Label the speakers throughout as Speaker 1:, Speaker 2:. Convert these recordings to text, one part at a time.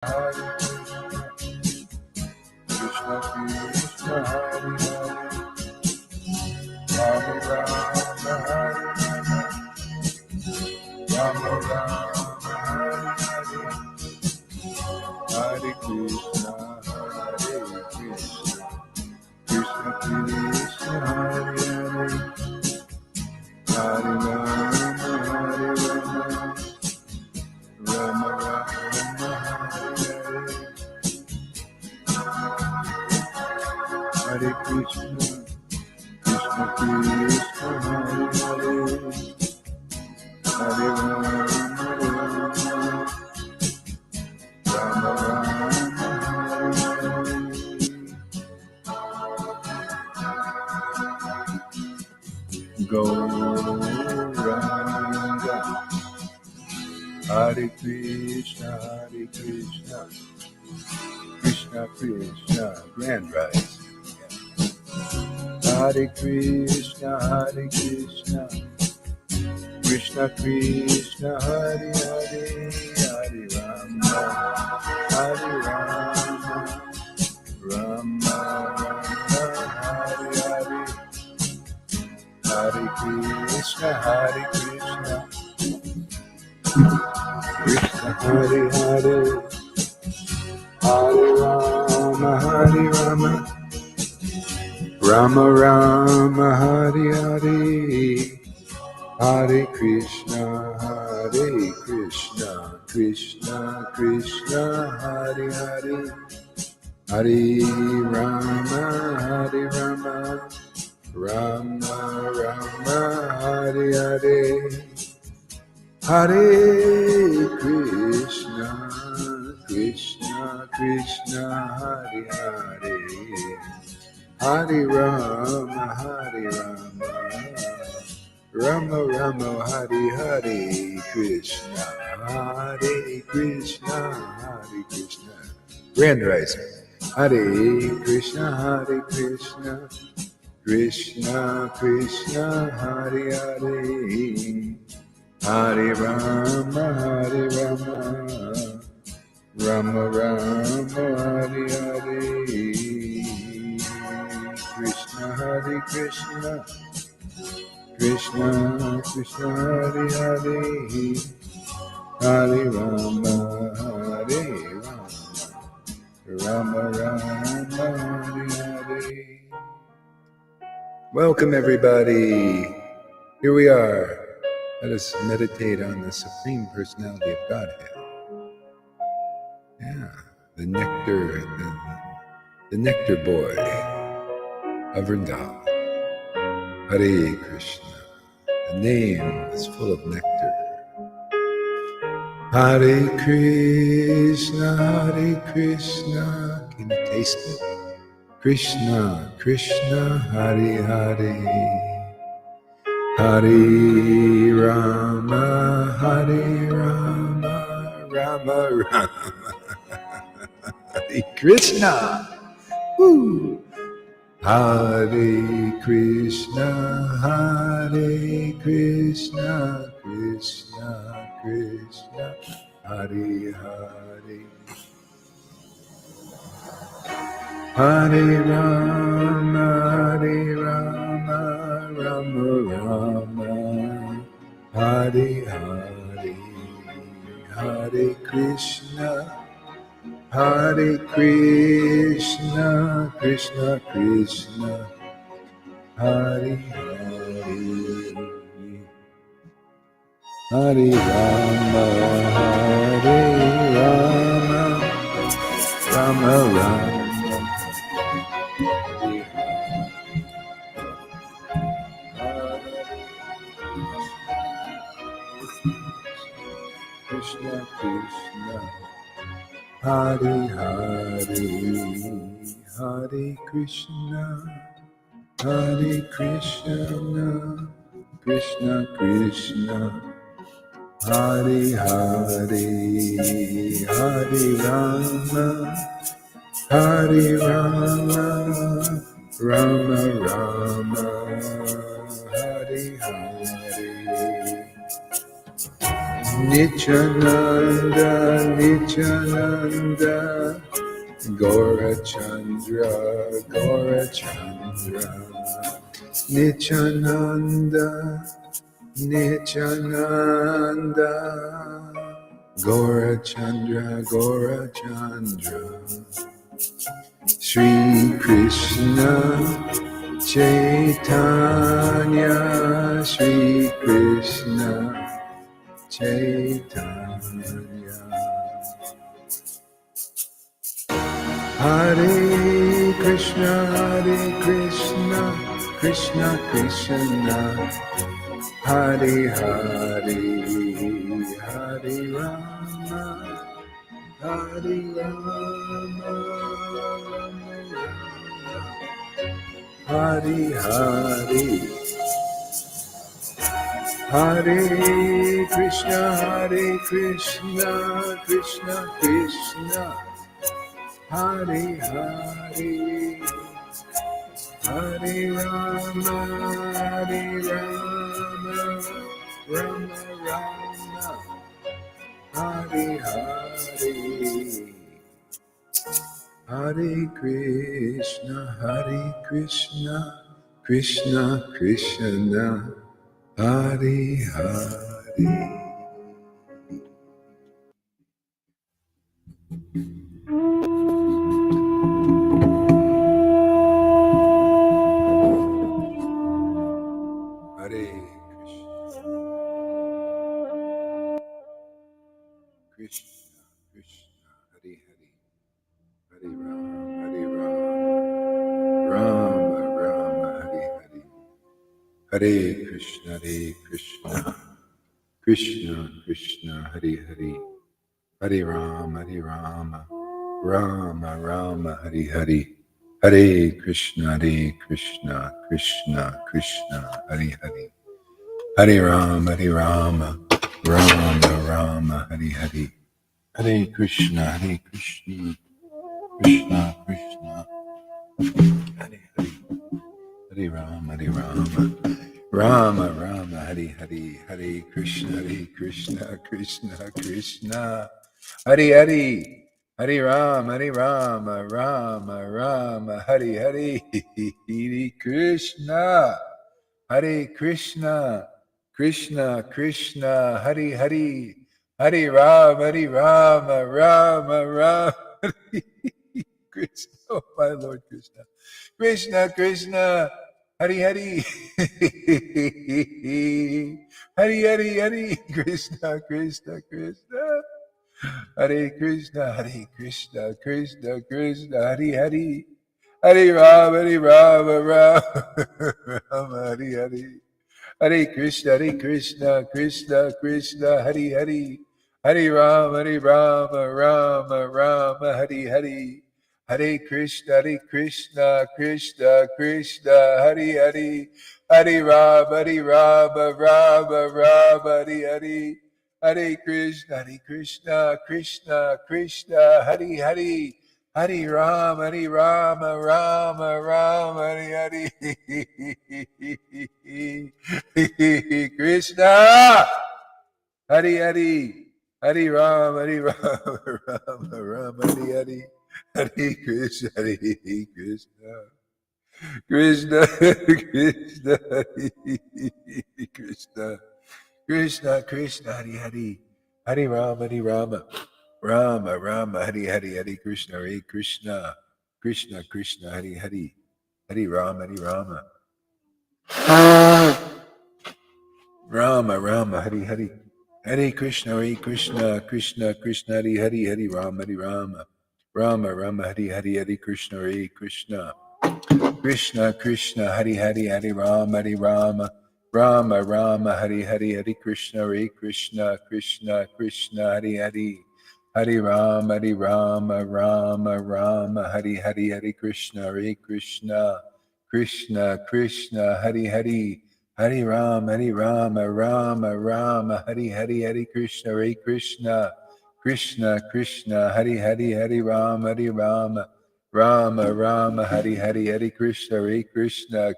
Speaker 1: Hare Krishna, Krishna Hare Hare, Hare Rama, Hare Rama, Rama Rama, Hare Krishna, Krishna Krishna, Hare Hare, Hare Rama, Rama Rama, Hare Krishna, Krishna Krishna, Hare Hare, Hare Rama, Rama Rama, Hare Gauranga, Hare Krishna, Krishna Krishna, Grand Rise. Hare Krishna, Krishna Krishna, Hare Hare, Hare Rama, Rama Rama, Hare Hare, Hare Krishna, Krishna Hare Hare, Hare Rama, Rama Rama, Hare Hare, Hare Krishna, Krishna Krishna, Hare Hare, Hare Rama, Rama Rama, Hare Hare, Hare Krishna, Krishna, Hare Hare, Hare Rama, Rama Rama, Hare Hare, Krishna, Krishna, Grand Rising. Hare Krishna, Krishna Krishna, Hare Hare, Hare Rama, Rama Rama, Hare Hare, Krishna, Krishna Krishna, Hare Hare, Hare Rama, Rama Rama, Hare Hare. Welcome everybody. Here we are. Let us meditate on the Supreme Personality of Godhead. Yeah, the nectar boy of Vrindavan. Hare Krishna. The name is full of nectar. Hare Krishna, can you taste it? Krishna, Hare Hare, Hare Rama, Rama Rama, Hare Krishna. Woo! Hare Krishna, Krishna Krishna, Hare Hare, Hare Rama, Rama Rama, Hare Hare, Hare Krishna, Krishna Krishna, Hare Hare, Hare Rama, Rama Rama, Krishna Krishna, Hare Hare, Hare Krishna, Krishna Krishna, Hare Hare, Hare Rama, Rama Rama, Hare Hare, Nityananda, Nityananda, Gaurachandra, Gaurachandra, Nityananda, Nityananda, Gaurachandra, Gaurachandra, Sri Krishna Chaitanya, Sri Krishna Chaitanya, Hare Krishna, Krishna Krishna, Hare Hare, Hare Rama, Hare Rama, Hare Hare, Hare Krishna, Krishna Krishna, Hare Hare, Hare Rama, Rama Rama, Hare Hare, Hare Krishna, Krishna Krishna, Hare Hare. Hare Krishna, Krishna, Hare Hare, Hare Rama, Rama Rama, Hare Hare, Hare Krishna, Krishna Krishna, Hare Hare, Hare Rama, Rama Rama, Hare Hare, Hare Krishna, Krishna Krishna, Hare Hare, Hare Rama, Rama Rama, Hare Hare, Hare Krishna, Krishna Krishna, Hare Hare, Hare Rama, Rama Rama, Hare Hare, Hare Krishna, Krishna Krishna, Hare Hare, Hare Rama, Rama Rama, Hare Hare, Hare Krishna, Hare Krishna, Krishna Krishna, Hare Hare, Hare Rama, Rama Rama, Hare Krishna, oh my Lord Krishna, Krishna Krishna, Hare Hare, Hare Hare, Hare Krishna, Krishna Krishna, Hare Krishna, Krishna Krishna, Hare Hare, Hare Rama, Rama, Hare Hare, Hare Krishna, Krishna Krishna, Hare Hare, Hare Rama, Rama, Hare Hare, Hare Krishna, Krishna Krishna, Hare Hare, Hare Rama, Rama, Hare Hare, Hare Krishna, Krishna Krishna, Hare Hare, Hare Rama, Rama, Hare Hare, Krishna, Hare Hare, Hare Rama, Rama, Hare Hare, Hare Krishna, Krishna, Krishna, Krishna, Krishna, Krishna, Krishna, Hare Hare, Hare Rama, Rama, Hare Hare, Hare Krishna, Krishna, Krishna, Hare Hare, Hare Rama, Rama, Hare Hare, Hare Krishna, Krishna, Krishna, Hare Hare, Hare Rama, Rama, Hare Hare, Hare Krishna, Krishna, Krishna, Hare Hare, Hare Rama, Rama, Hare Hare, Hare Krishna, Krishna, Krishna, Hare Hare, Hare Rama, Rama, Hare Hare, Hare Krishna, Krishna, Hare Hare, Hare Rama, Rama, Hare Hare, Hare Krishna, Krishna, Hare Hare, Hare Rama, Rama, Hare Hare, Hare Krishna,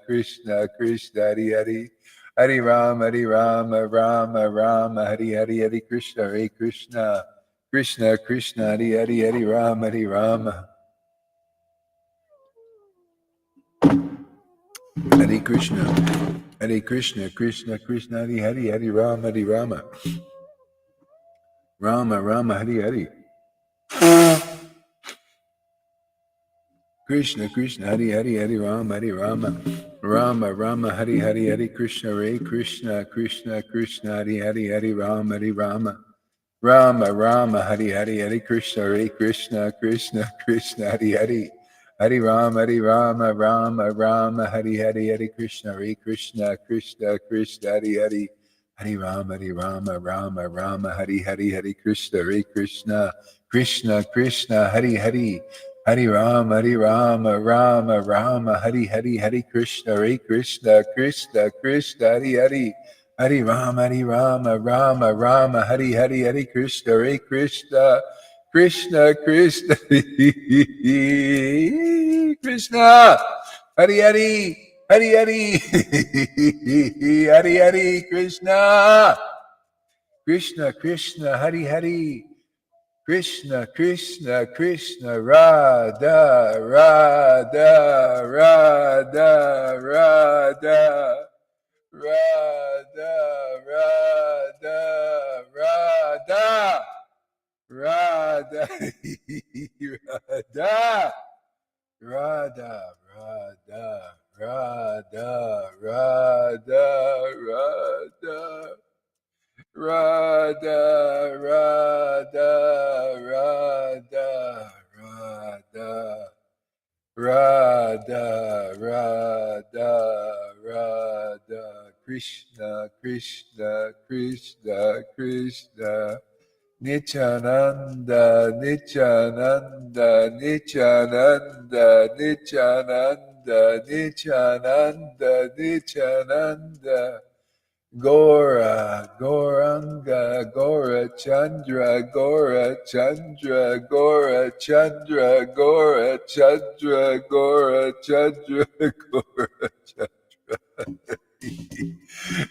Speaker 1: Krishna, Hare Hare, Hare Rama, Rama Rama, Hare Krishna, Hare Krishna, Krishna Krishna, Hare Rama, Hare Rama. Hare Krishna, Krishna Krishna, Hare Rama, Rama Rama, Hare. Krishna Krishna, Hare Rama, Rama Rama, Hare Krishna, Krishna Krishna, Hare Rama, Rama, Hare Krishna, Krishna Krishna, Hare Rama, Rama, Hare Krishna, Krishna Krishna, Hare Rama, Hare Krishna, Krishna, Hare Rama, Hare Krishna, Krishna Krishna, Hare Rama, Hare Krishna, Krishna Krishna, Krishna, Hare, Hare Krishna, Krishna, Hare, Krishna, Krishna, Radha, Radha, Radha, Radha, Radha, Radha, Radha, Radha, Radha, Radha, Radha, Radha, Radha, Radha. Radha, Radha, Radha, Radha, Radha, Radha, Radha, Krishna, Krishna, Krishna, Krishna, Nityananda, Nityananda, Nityananda, Nityananda, Nityananda, Nityananda. Gora, Goranga, Gora Chandra, Gora Chandra, Gora Chandra, Gora Chandra, Gora Chandra, Gora Chandra,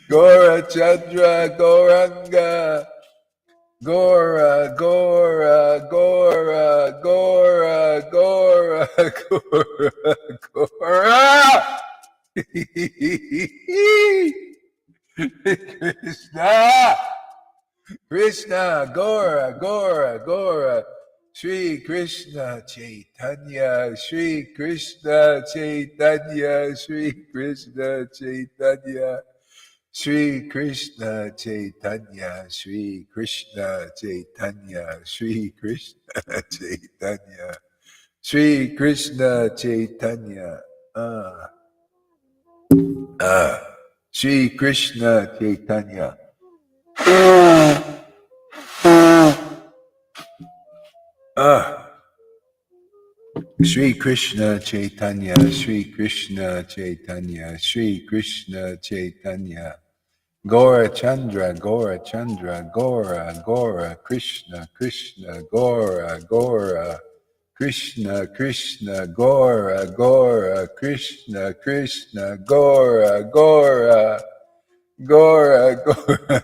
Speaker 1: Gora Chandra, Goranga, Gora, Gora, Gora, Gora, Gora, Gora, Gora. Krishna, Krishna, Gora, Gora, Gora, Shri Krishna Chaitanya, Shri Krishna Chaitanya, Shri Krishna Chaitanya, Shri Krishna Chaitanya, Shri Krishna Chaitanya, Shri Krishna Chaitanya, Shri Krishna Chaitanya. Shri Krishna Chaitanya. Shri Krishna Chaitanya, Shri Krishna Chaitanya, Shri Krishna Chaitanya. Gora Chandra, Gora Chandra, Gora, Gora, Krishna, Krishna, Gora, Gora, Krishna, Krishna, Gora, Gora, Krishna, Krishna, Gora, Gora. Gora, Gora,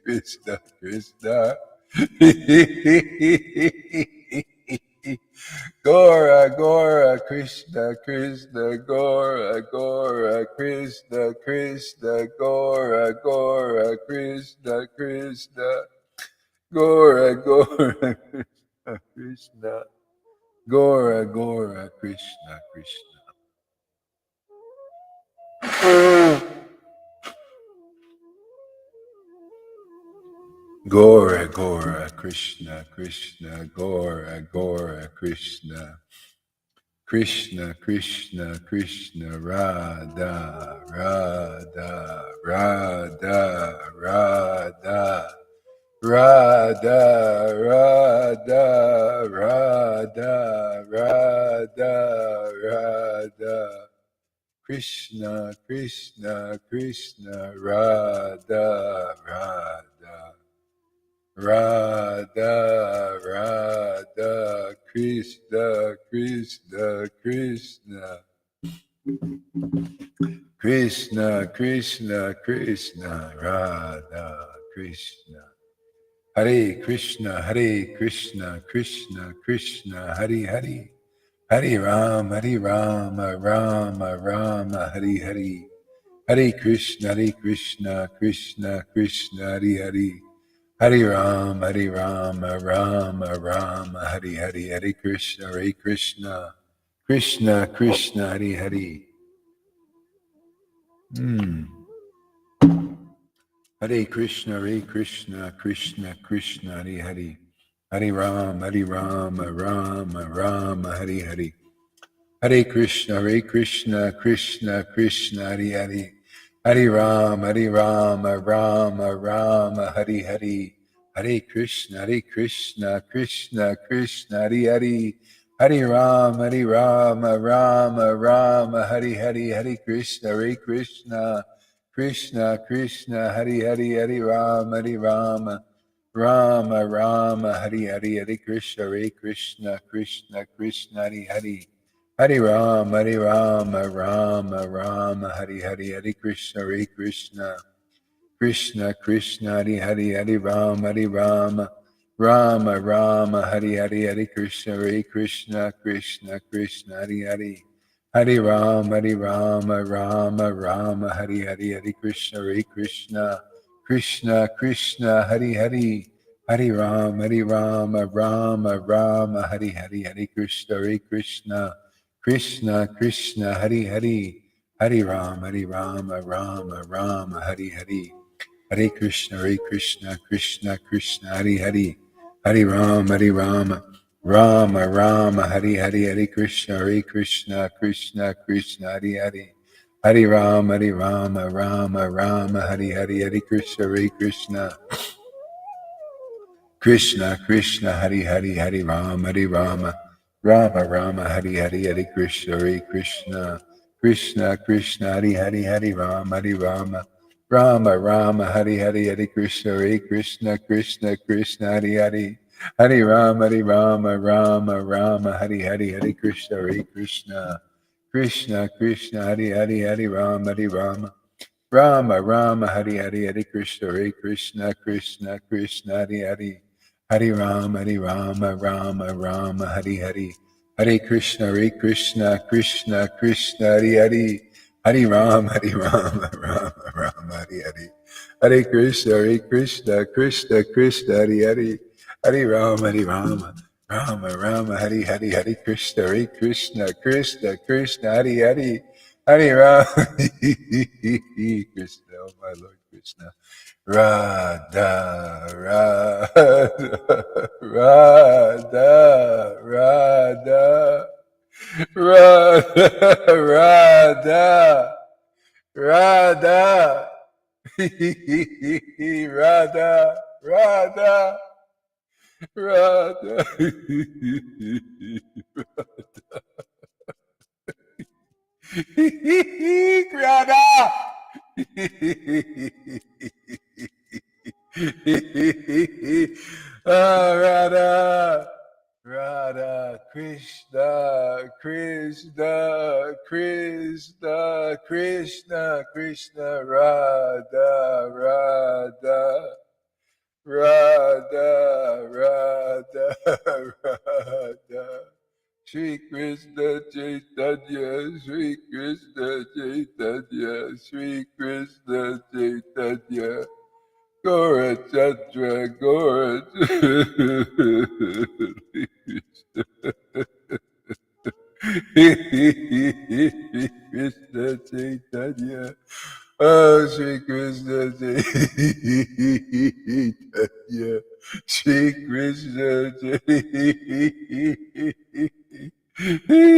Speaker 1: Krishna, Krishna. Gora, Gora, Krishna, Krishna, Gora, Gora, Krishna, Krishna, Gora, Gora, Krishna, Krishna, Gora, Gora, Krishna, Krishna, Gora, Gora, Krishna, Krishna. Gora, Gora, Krishna, Krishna, Gora, Gora, Krishna, Krishna, Krishna, Krishna, Radha, Radha, Radha, Radha, Radha, Radha, Radha, Radha, Radha, Krishna, Krishna, Krishna, Radha, Radha. Radha, Radha, Krishna, Krishna, Krishna, Krishna, Krishna, Krishna, Radha, Krishna. Hare Krishna, Hare Krishna, Krishna, Krishna, Hare Hare. Hare Rama, Rama, Rama, Hare Hare. Hare Krishna, Krishna, Krishna, Hare Hare. Hare Rama, Rama, Rama, Hare Hare. Hare Krishna, Krishna, Krishna, Krishna, Hare Hare. Hare Krishna, Krishna, Krishna, Hare Hare. Hare Rama, Rama, Hare Hare. Hare Krishna, Krishna, Krishna, Hare Hare. Hare Rama, Rama, Hare Hare. Hare Krishna, Krishna, Krishna, Hare Hare. Hare Rama, Rama, Hare Hare. Hare Krishna, Krishna, Krishna, Hare Hare. Hare Rama, Rama, Hare Hare. Hare Krishna, Krishna, Hare Hare. Hare Rama, Rama, Hare Hare. Hare Krishna, Krishna, Hare Hare. Hare Rama, Rama, Hare Hare. Hare Krishna, Krishna, Hare Hare. Hare Rama, Rama, Hare Hare. Hare Krishna, Krishna, Hare Hare. Hare Rama, Rama, Hare Hare. Hare Krishna, Krishna, Hare Hare. Hare Rama, Rama, Hare Hare. Hare Krishna, Krishna, Hare Hare. Hare Rama, Rama, Hare Hare. Hare Krishna, Krishna, Hare Hare. Hare Rama, Rama, Hare Hare. Hare Krishna, Krishna, Hare Hare. Hare Rama, Rama, Hare Hare. Hare Krishna, Krishna, Hare Hare. Hare Rama, Rama, Hare Hare. Hare Krishna, Krishna, Hare Hare. Hare Rama, Hare Hare. Hare Krishna, Hare Hare. Hare Rama, Hare Hare. Hare Krishna, Krishna, Hare Hare. Hare Rama, Hare Hare. Hare Krishna, Krishna, Hare Hare. Hare Rama, Hare Hare. Hare Krishna, Krishna, Hare Hare. Hare Rama, Rama, Hare Hare. Hare Krishna, Krishna, Hare Hare. Hare Rama, Krishna, oh my Lord Krishna. Radha, Radha, Radha, Radha, Radha, Radha, Radha, Radha, Radha. Radha, Radha, Krishna, Krishna, Radha, Radha. Shri Krishna Chaitanya, Shri Krishna Chaitanya, Shri Krishna Chaitanya. Gora Chandra, Gora Krishna Chaitanya. Oh, Shri Krishna Chaitanya. Shri Krishna Chaitanya.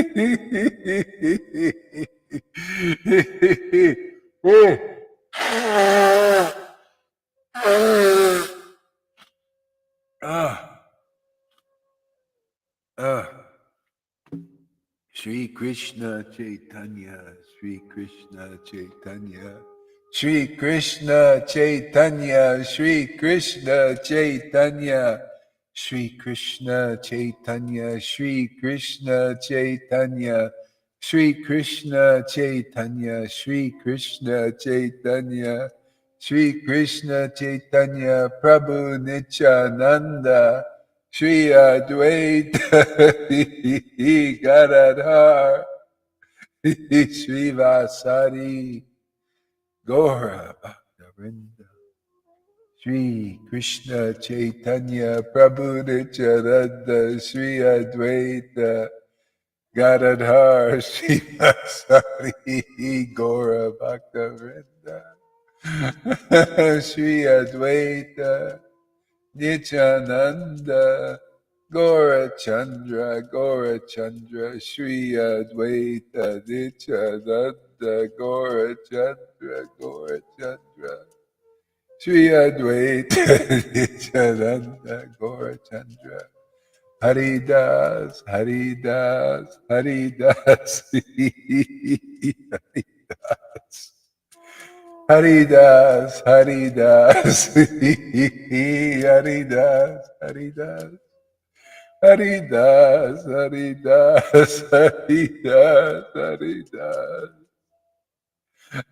Speaker 1: Shri Krishna Chaitanya, Shri Krishna Chaitanya, Shri Krishna Chaitanya, Shri Krishna Chaitanya, Shri Krishna Chaitanya, Shri Krishna Chaitanya, Shri Krishna Chaitanya, Shri Krishna Chaitanya, Shri Krishna Chaitanya, Prabhu Nityananda, Shri Advaita Gadadhar, Shri Vasari, Gora Bhaktavinda, Shri Krishna Chaitanya, Prabhu Nityananda, Shri Advaita Gadadhar Srivasari Gora Bhaktavinda Shri Advaita Nityananda Gora Chandra Shri Advaita Nityananda Gora Chandra Shri Advaita Nityananda Gora Chandra Haridas, Haridas, Haridas, Haridas, Haridas, Haridas, Haridas, Haridas, Haridas, Haridas,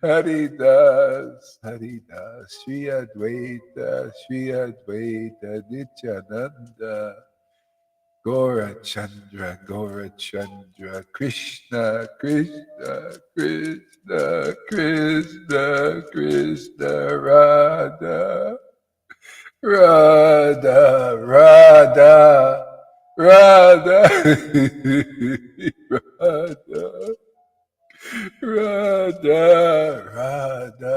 Speaker 1: Haridas, Haridas, Haridas, Shri Advaita, Nityananda, Gora Chandra, Krishna, Krishna, Krishna, Krishna, Krishna, Radha, Radha, Radha, Radha, Radha, Radha, Radha,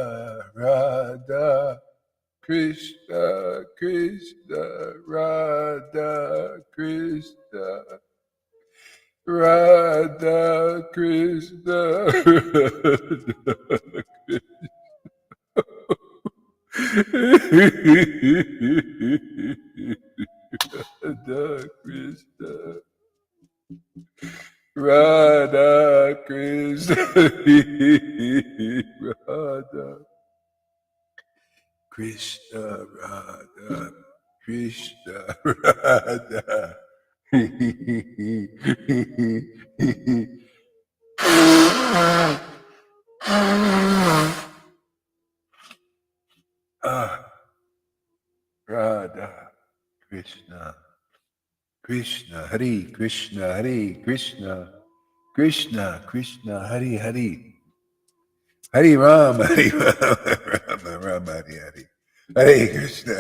Speaker 1: Radha. Krishna, Krishna, Radha, Krishna, Radha, Krishna, Radha, Krishna, Radha, Krishna, Radha. Krishna Radha, Krishna Radha. Radha, Krishna, Krishna, Hari, Krishna, Hari, Krishna, Krishna, Krishna, Hari, Hari. Hari Rama, Hari Rama, Rama, Rama, Hari, Hari. Hare Krishna,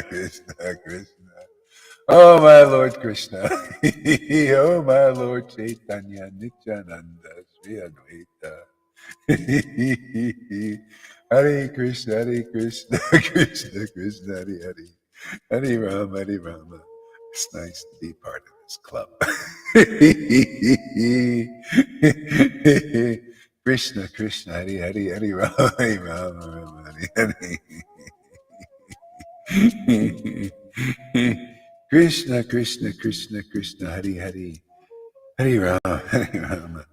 Speaker 1: Krishna, Krishna. Oh, my Lord Krishna. Oh, my Lord Chaitanya, Nityananda, Sri Advaita. Hare Krishna, Krishna, Krishna, Hare Hare. Hare Rama. It's nice to be part of this club. Krishna, Krishna, Hare Hare, Hare Rama, Hare Hare. Krishna, Krishna, Krishna, Krishna, Hare Hare, Hare Rama.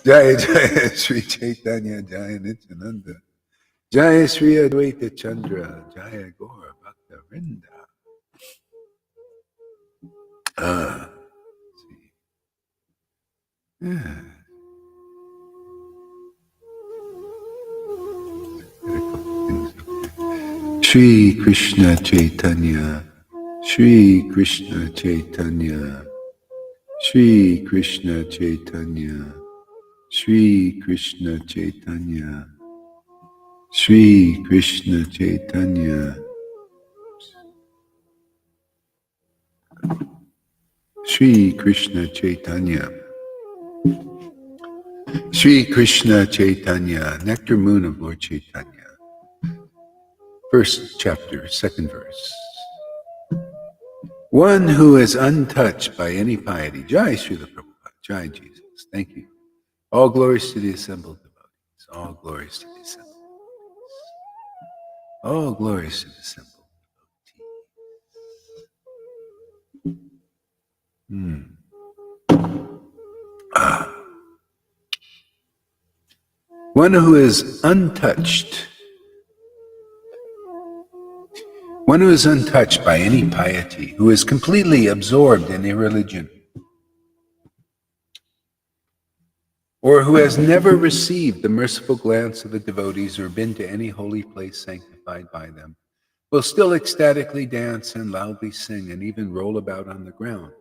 Speaker 1: Jaya Jaya Sri Chaitanya Jaya Nityananda Jaya Sri Advaita Chandra Jaya Gaura Bhakta Vrinda. Yeah. Shri Krishna Chaitanya, Shri Krishna Chaitanya, Shri Krishna Chaitanya, Shri Krishna Chaitanya, Shri Krishna Chaitanya, Shri Krishna Chaitanya, Shri Krishna Chaitanya, Nectar Moon of Lord Chaitanya. First chapter, second verse. One who is untouched by any piety. Jai Srila Prabhupada. Jai Jesus. Thank you. All glories to the assembled devotees. All glories to the assembled devotees. All glories to the assembled devotees. One who is untouched. One who is untouched by any piety, who is completely absorbed in irreligion. or who has never received the merciful glance of the devotees or been to any holy place sanctified by them, will still ecstatically dance and loudly sing and even roll about on the ground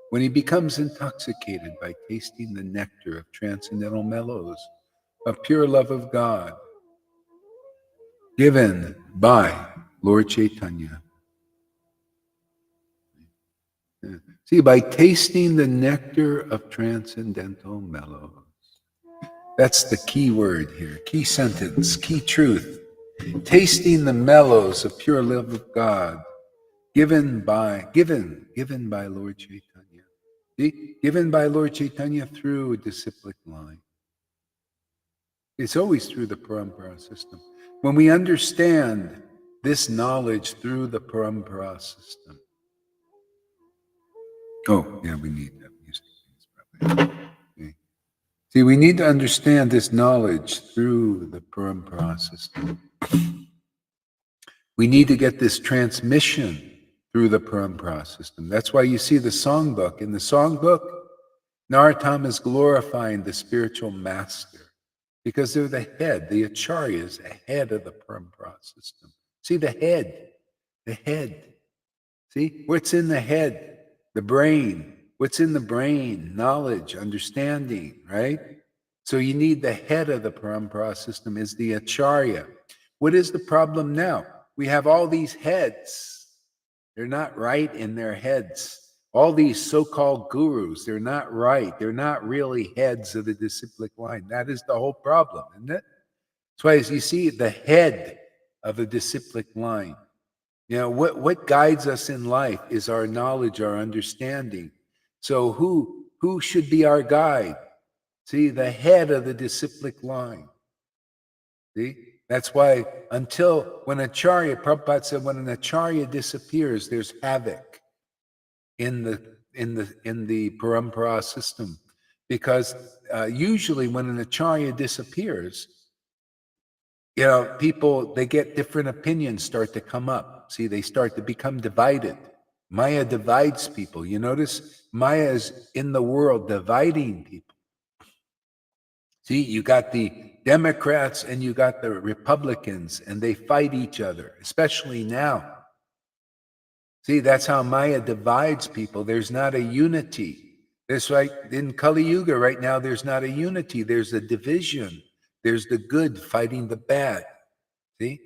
Speaker 1: when he becomes intoxicated by tasting the nectar of transcendental mellows of pure love of God given by Lord Chaitanya. See, by tasting the nectar of transcendental mellows. That's the key word here, key sentence, key truth. Tasting the mellows of pure love of God, given by Lord Chaitanya. See? Given by Lord Chaitanya through a disciplic line. It's always through the parampara system. When we understand this knowledge through the parampara system. Oh, yeah, we need that music. Okay. See, we need to understand this knowledge through the parampara system. We need to get this transmission through the parampara system. That's why you see the songbook. In the songbook, Narottam is glorifying the spiritual master because they're the head. The acharya is the head of the parampara system. See, the head. See, what's in the head? The brain. What's in the brain? Knowledge, understanding, right? So you need the head of the parampara system is the acharya. What is the problem now? We have all these heads. They're not right in their heads. All these so-called gurus, they're not right. They're not really heads of the disciplic line. That is the whole problem, isn't it? That's why, as you see, the head of the disciplic line. You know, what guides us in life is our knowledge, our understanding. So who should be our guide? See, the head of the disciplic line. See? That's why when Acharya, Prabhupada said, when an Acharya disappears, there's havoc in the parampara system. Because usually when an Acharya disappears, you know, people, they get different opinions start to come up. See, they start to become divided. Maya divides people. You notice Maya is in the world dividing people. See, you got the Democrats and you got the Republicans, and they fight each other, especially now. See, that's how Maya divides people. There's not a unity. There's like in Kali Yuga right now, there's not a unity. There's a division. There's the good fighting the bad. See?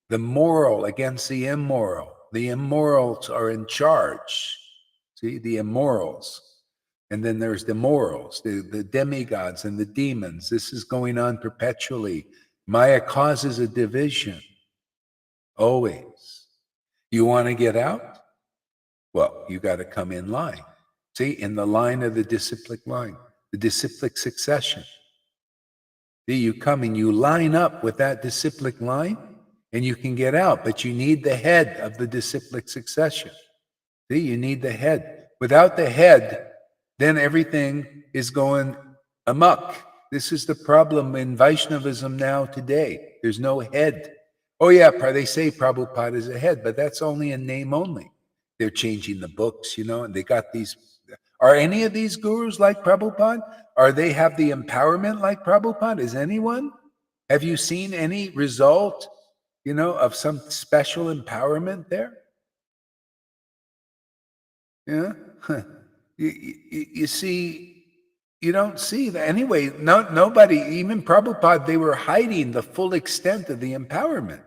Speaker 1: The moral against the immoral. The immorals are in charge. See? The immorals. And then there's the morals, the demigods and the demons. This is going on perpetually. Maya causes a division. Always. You want to get out? Well, you got to come in line. See? In the line of the disciplic line. The disciplic succession. See, you come and you line up with that disciplic line, and you can get out, but you need the head of the disciplic succession. See, you need the head. Without the head, then everything is going amok. This is the problem in Vaishnavism now today. There's no head. Oh yeah, they say Prabhupada is a head, but that's only a name only. They're changing the books, you know, and they got these. Are any of these gurus like Prabhupada? Are they have the empowerment like Prabhupada? Is anyone? Have you seen any result, you know, of some special empowerment there? Yeah. You see, you don't see that. Anyway, nobody, even Prabhupada, they were hiding the full extent of the empowerment.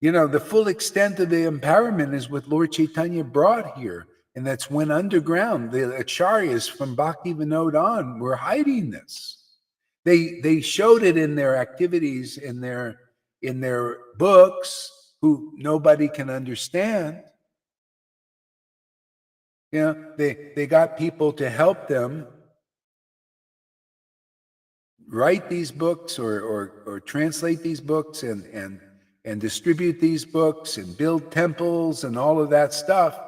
Speaker 1: You know, the full extent of the empowerment is what Lord Chaitanya brought here. And that's when underground, the acharyas from Bhakti Vinod on were hiding this. They showed it in their activities, in their books, who nobody can understand. You know, they got people to help them write these books or translate these books and distribute these books and build temples and all of that stuff.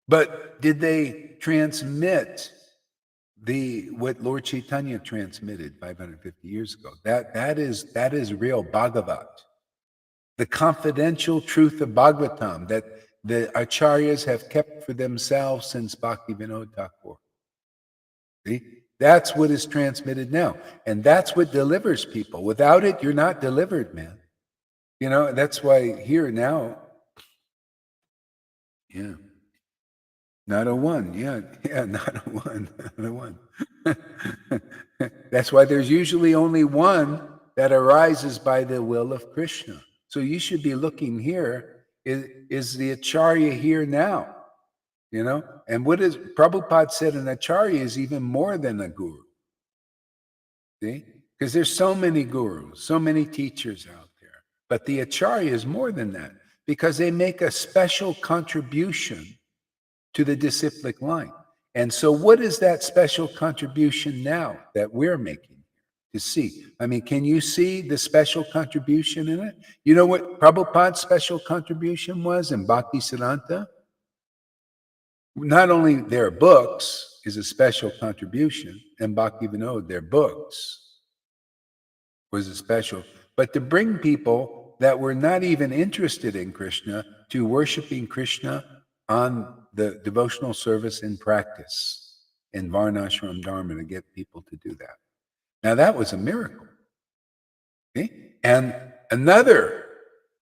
Speaker 1: But did they transmit what Lord Chaitanya transmitted 550 years ago? That is real Bhagavat. The confidential truth of Bhagavatam that the acharyas have kept for themselves since Bhakti Vinod Thakur. See? That's what is transmitted now. And that's what delivers people. Without it, you're not delivered, man. You know, that's why here now, yeah, not a one. Yeah, not a one, not a one. That's why there's usually only one that arises by the will of Krishna. So you should be looking here. Is the Acharya here now? You know? And what is Prabhupada said, an Acharya is even more than a guru. See? Because there's so many gurus, so many teachers out there. But the Acharya is more than that because they make a special contribution to the disciplic line. And so what is that special contribution now that we're making to see? I mean, can you see the special contribution in it? You know what Prabhupada's special contribution was in Bhakti Siddhanta? Not only their books is a special contribution, and Bhakti Vinod, their books was a special, but to bring people that were not even interested in Krishna to worshiping Krishna on the devotional service in practice in Varnashram Dharma, to get people to do that. Now that was a miracle. Okay? And another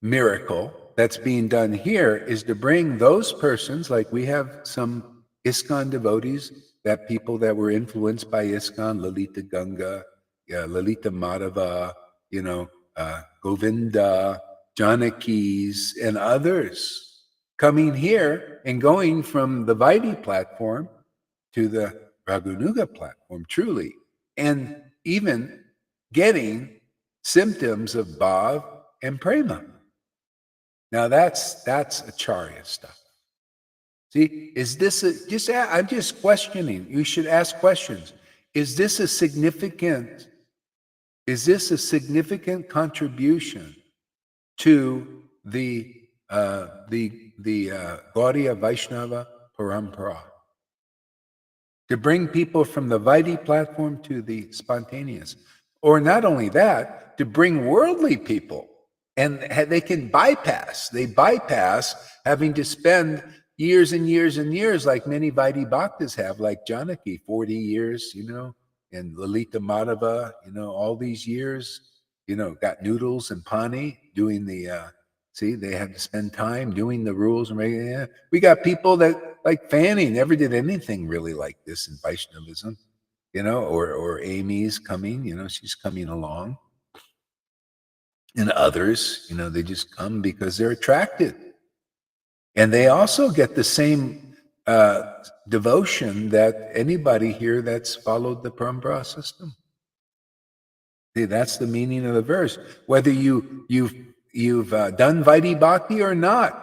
Speaker 1: miracle that's being done here is to bring those persons, like we have some ISKCON devotees, that people that were influenced by ISKCON, Lalita Ganga, Lalita Madhava, Govinda, Janakis, and others coming here and going from the Vaidhi platform to the Raghunuga platform, truly, and even getting symptoms of bhav and prema. Now that's acharya stuff. See, is this I'm just questioning. You should ask questions. Is this a significant contribution to the Gaudiya Vaishnava Parampara? To bring people from the Vaidhi platform to the spontaneous. Or not only that, to bring worldly people. And they can bypass. They bypass having to spend years and years and years, like many Vaidhi Bhaktas have, like Janaki, 40 years, and Lalita Madhava, all these years, got noodles and pani doing the, they had to spend time doing the rules. And we got people that, like Fanny, never did anything really like this in Vaishnavism, or Amy's coming, she's coming along. And others, they just come because they're attracted. And they also get the same devotion that anybody here that's followed the Parampara system. See, that's the meaning of the verse. Whether you've done Vaidhi Bhakti or not,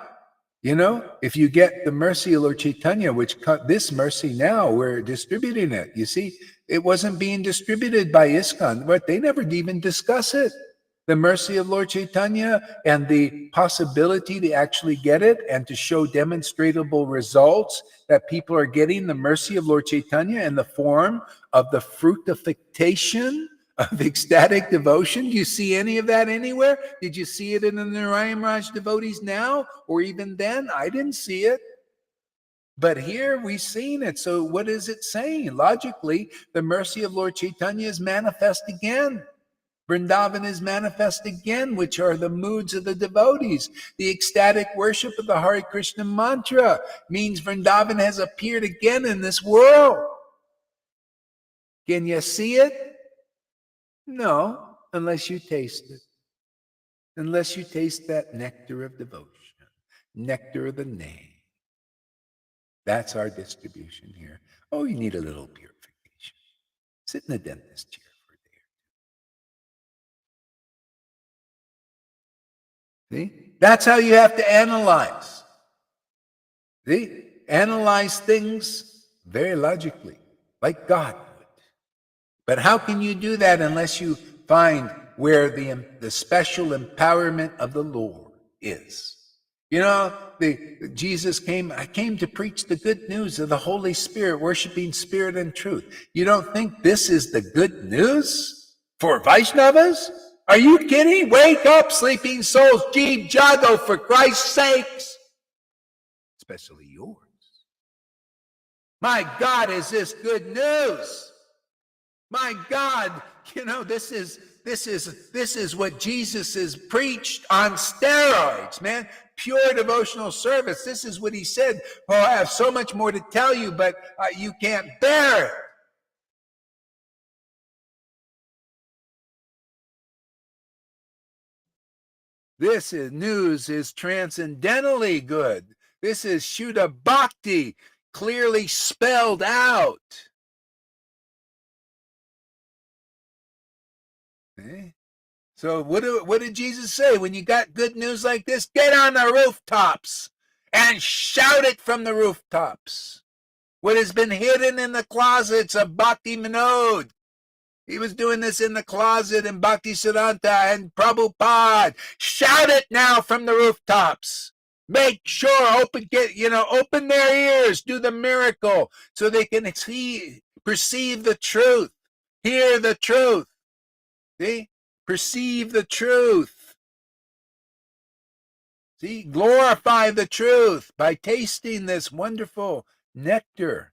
Speaker 1: if you get the mercy of Lord Chaitanya, which this mercy now, we're distributing it. You see, it wasn't being distributed by ISKCON, but they never even discuss it. The mercy of Lord Chaitanya and the possibility to actually get it and to show demonstrable results that people are getting the mercy of Lord Chaitanya in the form of the fructification of ecstatic devotion. Do you see any of that anywhere? Did you see it in the Narayan Raj devotees now or even then? I didn't see it. But here we've seen it. So what is it saying? Logically, the mercy of Lord Chaitanya is manifest again. Vrindavan is manifest again, which are the moods of the devotees. The ecstatic worship of the Hare Krishna mantra means Vrindavan has appeared again in this world. Can you see it? No, unless you taste it. Unless you taste that nectar of devotion, nectar of the name. That's our distribution here. Oh, you need a little purification. Sit in the dentist chair. See? That's how you have to analyze. See? Analyze things very logically, like God would. But how can you do that unless you find where the special empowerment of the Lord is? Jesus came, I came to preach the good news of the Holy Spirit, worshiping spirit and truth. You don't think this is the good news for Vaishnavas? Are you kidding? Wake up, sleeping souls. Jeev Jago, for Christ's sakes. Especially yours. My God, is this good news? My God, this is what Jesus has preached on steroids, man. Pure devotional service. This is what he said. Oh, I have so much more to tell you, but you can't bear it. This news is transcendentally good. This is Shuddha Bhakti, clearly spelled out. Okay? So what did Jesus say? When you got good news like this, get on the rooftops and shout it from the rooftops. What has been hidden in the closets of Bhakti Vinod. He was doing this in the closet in Bhakti Siddhanta and Prabhupada. Shout it now from the rooftops. Make sure, open their ears, do the miracle so they can perceive the truth, hear the truth. See? Perceive the truth. See? Glorify the truth by tasting this wonderful nectar.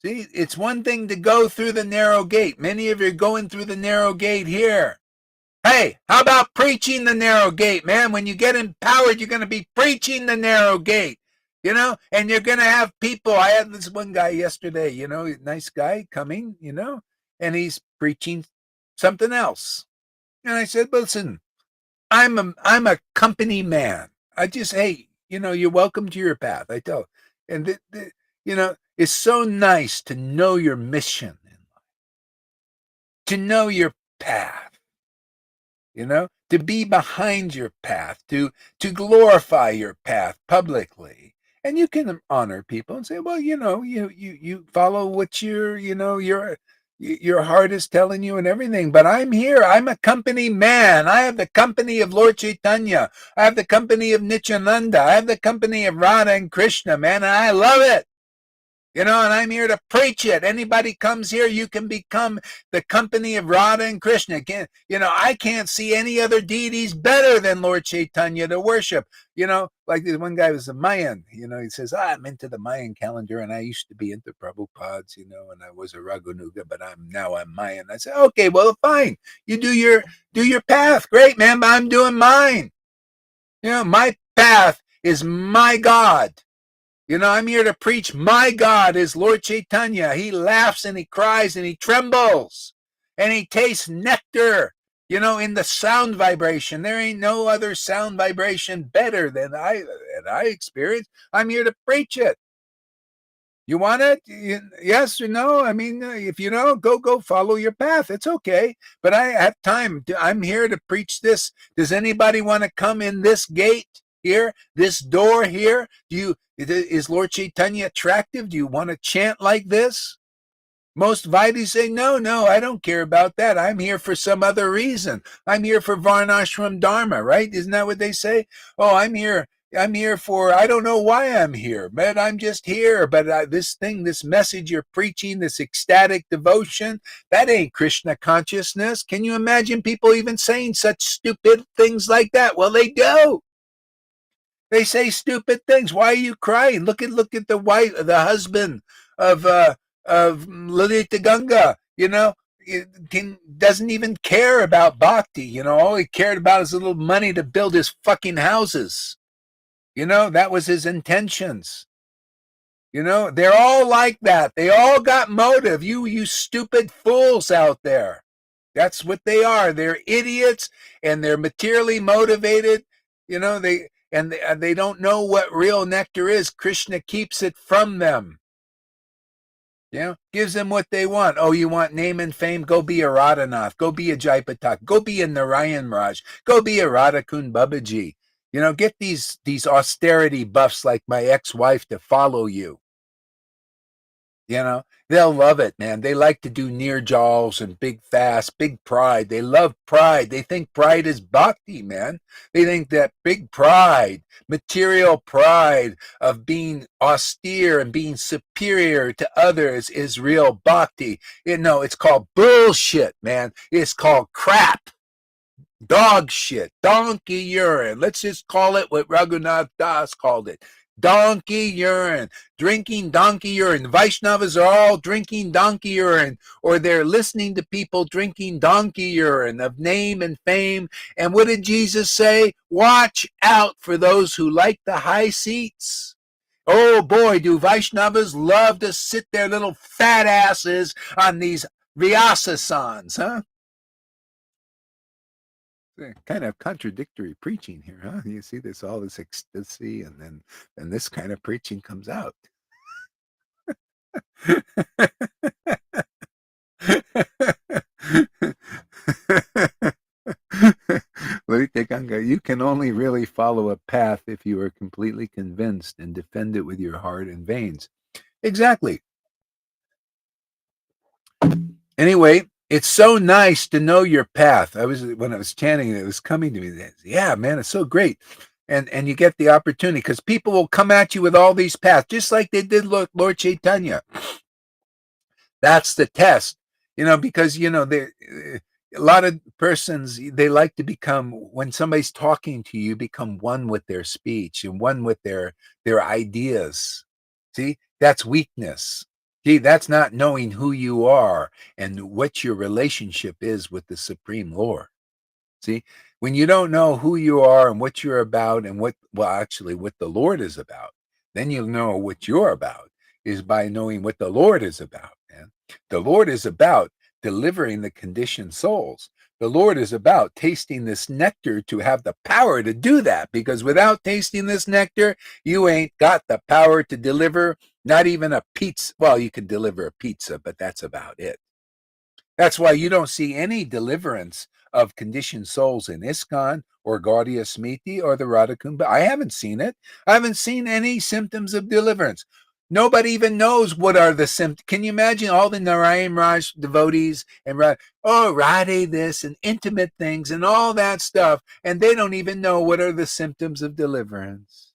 Speaker 1: See, it's one thing to go through the narrow gate. Many of you are going through the narrow gate here. Hey, how about preaching the narrow gate, man? When you get empowered, you're going to be preaching the narrow gate, and you're going to have people. I had this one guy yesterday, nice guy coming, and he's preaching something else. And I said, listen, I'm a company man. I just, hey, you're welcome to your path. I tell, and it's so nice to know your mission in life, to know your path. To be behind your path, to glorify your path publicly. And you can honor people and say, well, you follow what your heart is telling you and everything. But I'm here. I'm a company man. I have the company of Lord Chaitanya. I have the company of Nityananda. I have the company of Radha and Krishna, man. And I love it. And I'm here to preach it. Anybody comes here, you can become the company of Radha and Krishna. I can't see any other deities better than Lord Chaitanya to worship. Like this one guy was a Mayan, he says, I'm into the Mayan calendar and I used to be into Prabhupada's, and I was a Raghunuga, but now I'm Mayan. I said, okay, well, fine. You do your path. Great, man, but I'm doing mine. My path is my God. I'm here to preach my God is Lord Chaitanya. He laughs and he cries and he trembles and he tastes nectar, in the sound vibration. There ain't no other sound vibration better than I experience. I'm here to preach it. You want it? Yes or no? I mean, if you don't, go follow your path. It's okay. But I have time. I'm here to preach this. Does anybody want to come in this gate here, this door here? Is Lord Chaitanya attractive? Do you want to chant like this? Most Vaidis say, no, I don't care about that. I'm here for some other reason. I'm here for Varnashram Dharma, right? Isn't that what they say? Oh, I'm here for, I don't know why I'm here, but I'm just here. But this message you're preaching, this ecstatic devotion, that ain't Krishna consciousness. Can you imagine people even saying such stupid things like that? Well, they do. They say stupid things. Why are you crying? Look at the husband of Lalita Ganga. Doesn't even care about bhakti. All he cared about is a little money to build his fucking houses. That was his intentions. They're all like that. They all got motive. You stupid fools out there. That's what they are. They're idiots and they're materially motivated. They don't know what real nectar is. Krishna keeps it from them. Gives them what they want. Oh, you want name and fame? Go be a Radhanath. Go be a Jaipatak. Go be a Narayan Raj. Go be a Radhakund Babaji. Get these austerity buffs like my ex-wife to follow you. They'll love it, man. They like to do near jaws and big fast, big pride. They love pride. They think pride is bhakti, man. They think that big pride, material pride of being austere and being superior to others is real bhakti. It's called bullshit, man. It's called crap. Dog shit, donkey urine. Let's just call it what Raghunath Das called it. donkey urine, drinking donkey urine. Vaishnavas are all drinking donkey urine, or they're listening to people drinking donkey urine of name and fame. And what did Jesus say? Watch out for those who like the high seats. Oh boy, do Vaishnavas love to sit their little fat asses on these Vyasasans, huh? Kind of contradictory preaching here, huh? You see this all this ecstasy, and then this kind of preaching comes out. You can only really follow a path if you are completely convinced and defend it with your heart and veins. Exactly. Anyway, it's so nice to know your path. When I was chanting, it was coming to me. Yeah, man, it's so great. And you get the opportunity because people will come at you with all these paths, just like they did Lord Chaitanya. That's the test, because a lot of persons, they like to become, when somebody's talking to you, become one with their speech and one with their ideas. See, that's weakness. See, that's not knowing who you are and what your relationship is with the Supreme Lord. See, when you don't know who you are and what you're about and what the Lord is about, then you'll know what you're about is by knowing what the Lord is about, man. The Lord is about delivering the conditioned souls. The Lord is about tasting this nectar to have the power to do that, because without tasting this nectar, you ain't got the power to deliver not even a pizza. Well, you can deliver a pizza, but that's about it. That's why you don't see any deliverance of conditioned souls in ISKCON or Gaudiya Smriti or the Radhakumbha. I haven't seen it. I haven't seen any symptoms of deliverance. Nobody even knows what are the symptoms. Can you imagine all the Narayan Raj devotees and Radhe this and intimate things and all that stuff, and they don't even know what are the symptoms of deliverance.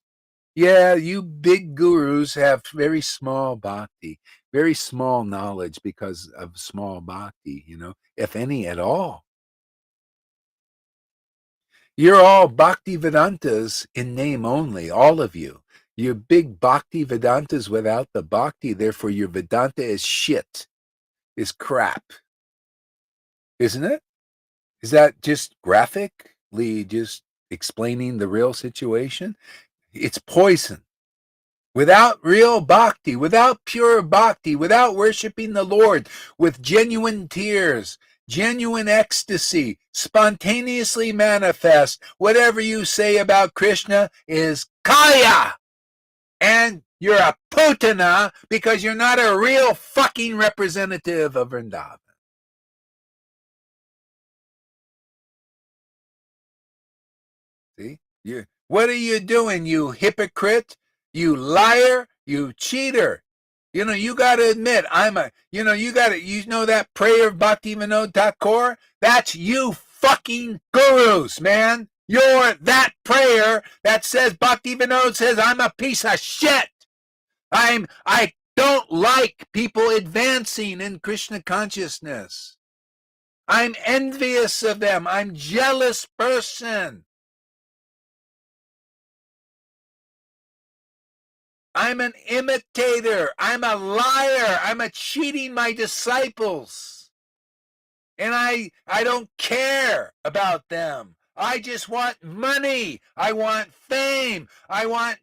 Speaker 1: Yeah, you big gurus have very small bhakti, very small knowledge because of small bhakti, if any at all. You're all bhakti Vedantas in name only, all of you. You're big bhakti Vedantas without the bhakti, therefore your Vedanta is shit, is crap. Isn't it? Is that just graphically just explaining the real situation? It's poison. Without real bhakti, without pure bhakti, without worshiping the Lord with genuine tears, genuine ecstasy, spontaneously manifest, whatever you say about Krishna is kaya. And you're a putana because you're not a real fucking representative of Vrindavan. See? What are you doing, you hypocrite? You liar? You cheater? You got to admit, you know that prayer of Bhakti Vinod Thakur? That's you fucking gurus, man. You're that prayer that says Bhakti Vinod says I'm a piece of shit. I don't like people advancing in Krishna consciousness. I'm envious of them. I'm jealous person. I'm an imitator. I'm a liar. I'm a cheating my disciples. And I don't care about them. I just want money. I want fame. I want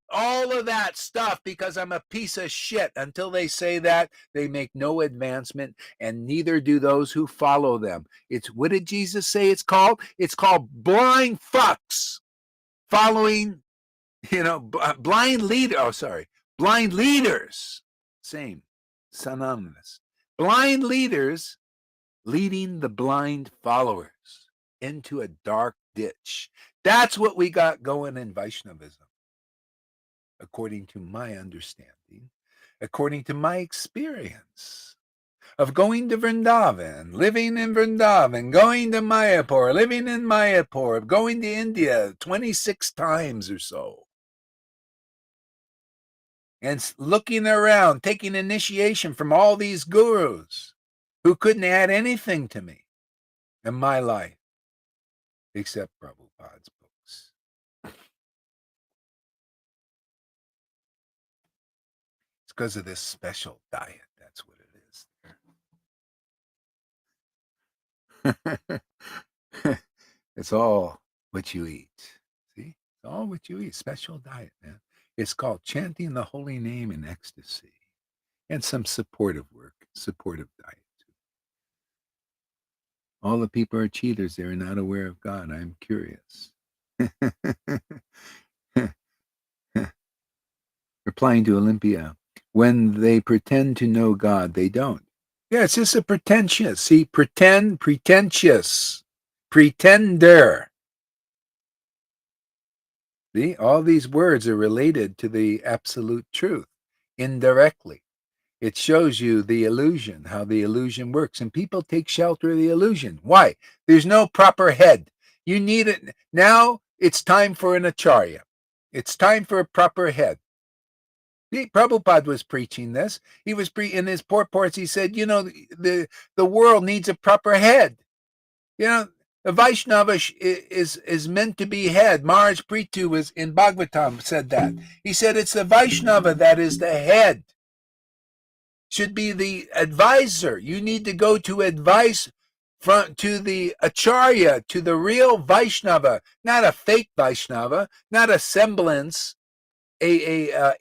Speaker 1: all of that stuff because I'm a piece of shit. Until they say that, they make no advancement, and neither do those who follow them. What did Jesus say it's called? It's called blind fucks following blind leader. Oh, sorry, blind leaders. Same, synonymous. Blind leaders leading the blind followers into a dark ditch. That's what we got going in Vaishnavism, according to my understanding, according to my experience of going to Vrindavan, living in Vrindavan, going to Mayapur, living in Mayapur, going to India 26 times or so. And looking around, taking initiation from all these gurus who couldn't add anything to me in my life except Prabhupada's books. because of this special diet. That's what it is. It's all what you eat. See? It's all what you eat. Special diet, man. It's called chanting the holy name in ecstasy and some supportive work, supportive diet. All the people are cheaters. They're not aware of God. I'm curious. Replying to Olympia, when they pretend to know God, they don't. Yeah, it's just a pretentious. See, pretentious, pretender. See, all these words are related to the absolute truth indirectly. It shows you the illusion, how the illusion works. And people take shelter of the illusion. Why? There's no proper head. You need it. Now it's time for an acharya. It's time for a proper head. See, Prabhupada was preaching this. He was in his purports. He said, the world needs a proper head. The Vaishnava is meant to be head. Maharaj Prithu was in Bhagavatam said that. He said it's the Vaishnava that is the head. Should be the advisor. You need to go to advice to the acharya, to the real Vaishnava, not a fake Vaishnava, not a semblance, a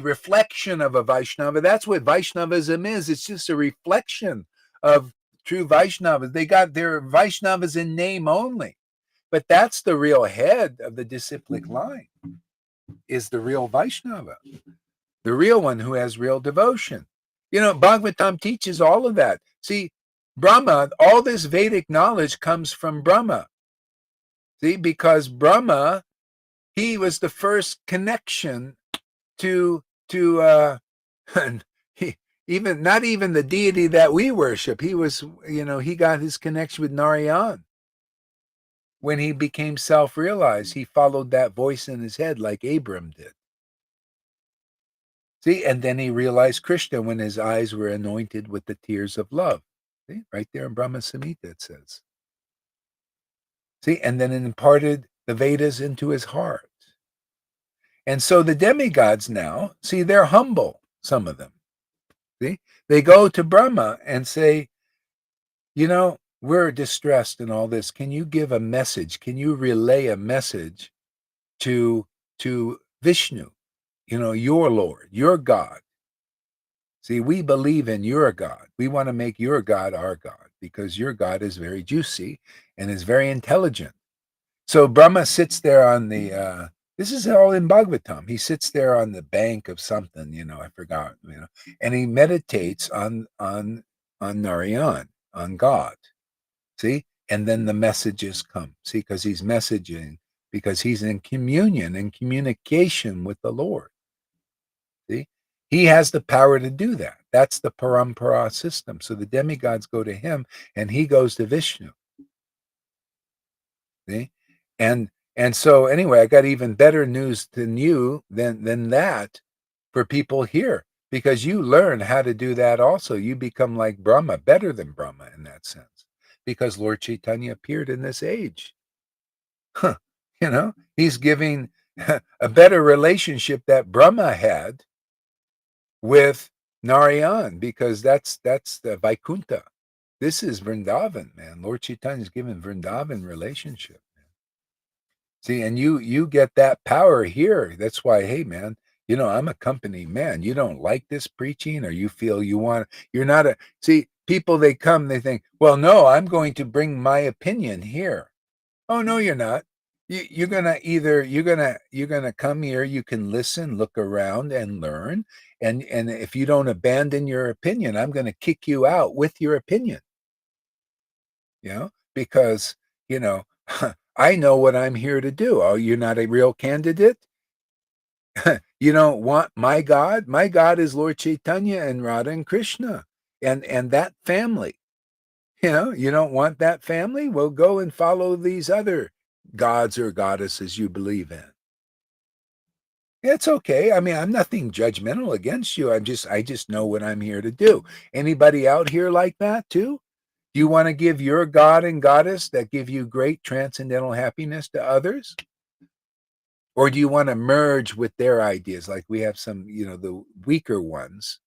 Speaker 1: reflection of a Vaishnava. That's what Vaishnavism is. It's just a reflection of true Vaishnavas. They got their Vaishnavas in name only, but that's the real head of the disciplic line, is the real Vaishnava, the real one who has real devotion. Bhagavatam teaches all of that. See, Brahma, all this Vedic knowledge comes from Brahma. See, because Brahma, he was the first connection to even not even the deity that we worship. He was, he got his connection with Narayan. When he became self-realized, he followed that voice in his head like Abram did. See, and then he realized Krishna when his eyes were anointed with the tears of love. See, right there in Brahma Samhita it says. See, and then it imparted the Vedas into his heart. And so the demigods now, see, they're humble, some of them. See, they go to Brahma and say, we're distressed in all this. Can you give a message? Can you relay a message to Vishnu? Your Lord, your God. See, we believe in your God. We want to make your God our God because your God is very juicy and is very intelligent. So Brahma sits there on the, this is all in Bhagavatam. He sits there on the bank of something, I forgot, and he meditates on Narayan, on God. See? And then the messages come. See, because he's messaging, because he's in communion and communication with the Lord. See? He has the power to do that. That's the parampara system. So the demigods go to him and he goes to Vishnu. See? And so anyway, I got even better news than that for people here, because you learn how to do that also. You become like Brahma, better than Brahma in that sense, because Lord Chaitanya appeared in this age. He's giving a better relationship that Brahma had with Narayan, because that's the Vaikuntha. This is Vrindavan, man. Lord Chaitanya's given Vrindavan relationship. See, and you get that power here. That's why, hey, man, I'm a company man. You don't like this preaching, or you feel you're not people, they come, they think, well, no, I'm going to bring my opinion here. Oh, no, you're not. You're gonna come here. You can listen, look around, and learn. And if you don't abandon your opinion, I'm going to kick you out with your opinion. Because I know what I'm here to do. Oh, you're not a real candidate? You don't want my God? My God is Lord Chaitanya and Radha and Krishna and that family. You don't want that family? Well, go and follow these other gods or goddesses you believe in. It's okay. I mean, I'm nothing judgmental against you. I just know what I'm here to do. Anybody out here like that too? Do you want to give your God and goddess that give you great transcendental happiness to others? Or do you want to merge with their ideas? Like we have some, the weaker ones,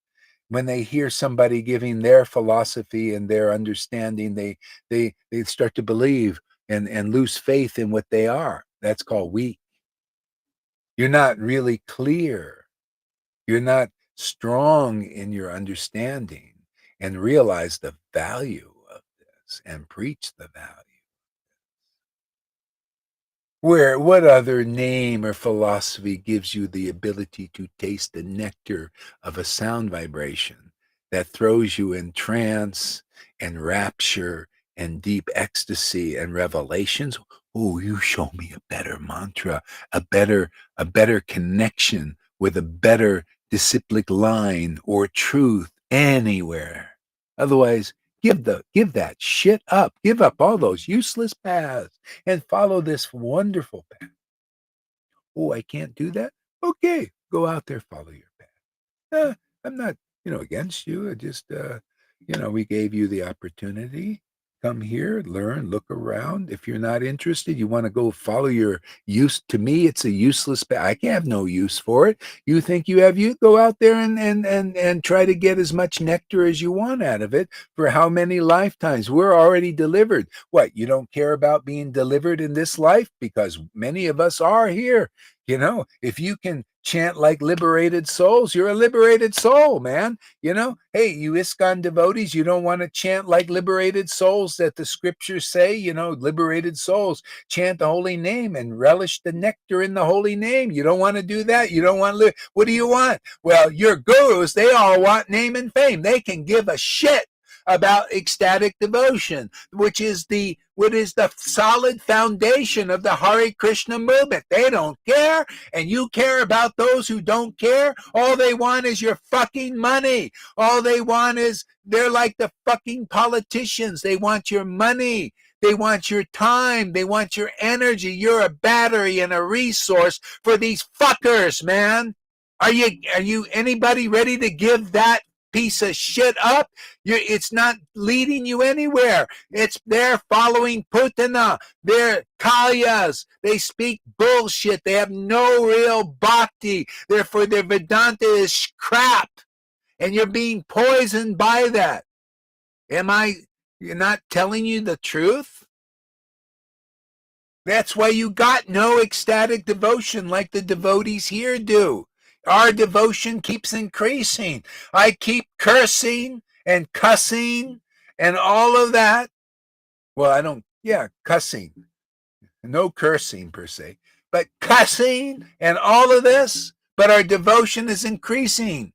Speaker 1: when they hear somebody giving their philosophy and their understanding, they start to believe and lose faith in what they are. That's called weak. You're not really clear. You're not strong in your understanding and realize the value of this and preach the value. What other name or philosophy gives you the ability to taste the nectar of a sound vibration that throws you in trance and rapture and deep ecstasy and revelations? Oh, you show me a better mantra, a better connection with a better disciplic line or truth anywhere. Otherwise, give that shit up. Give up all those useless paths and follow this wonderful path. Oh, I can't do that? Okay, go out there, follow your path. I'm not, against you. I just, we gave you the opportunity. Come here, learn, look around. If you're not interested, you want to go follow your use. To me, it's a useless. I have no use for it. You think you have you? Go out there and try to get as much nectar as you want out of it. For how many lifetimes? We're already delivered. What? You don't care about being delivered in this life because many of us are here. If you can chant like liberated souls, you're a liberated soul, man. Hey, you ISKCON devotees, you don't want to chant like liberated souls that the scriptures say, liberated souls, chant the holy name and relish the nectar in the holy name. You don't want to do that. You don't want to live. What do you want? Well, your gurus, they all want name and fame. They can give a shit about ecstatic devotion, what is the solid foundation of the Hare Krishna movement. They don't care, and you care about those who don't care. All they want is your fucking money. All they want is, they're like the fucking politicians. They want your money. They want your time. They want your energy. You're a battery and a resource for these fuckers, man. Are you anybody ready to give that piece of shit up? It's not leading you anywhere. They're following Putana. They're Kalyas. They speak bullshit. They have no real bhakti. Therefore, their Vedanta is crap. And you're being poisoned by that. You're not telling you the truth? That's why you got no ecstatic devotion like the devotees here do. Our devotion keeps increasing. I keep cursing and cussing and all of that. Well, cussing. No cursing per se, but cussing and all of this, but our devotion is increasing.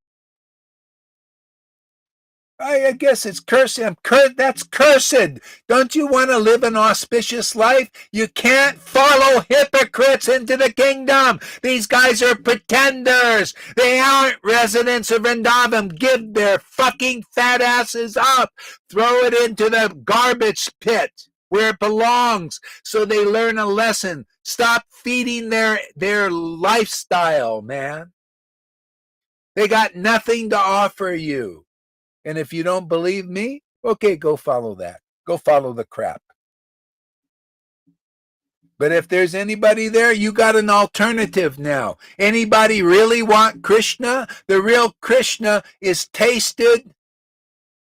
Speaker 1: I guess it's cursing. That's cursed. Don't you want to live an auspicious life? You can't follow hypocrites into the kingdom. These guys are pretenders. They aren't residents of Vrindavan. Give their fucking fat asses up. Throw it into the garbage pit where it belongs so they learn a lesson. Stop feeding their lifestyle, man. They got nothing to offer you. And if you don't believe me, okay, go follow that. Go follow the crap. But if there's anybody there, you got an alternative now. Anybody really want Krishna? The real Krishna is tasted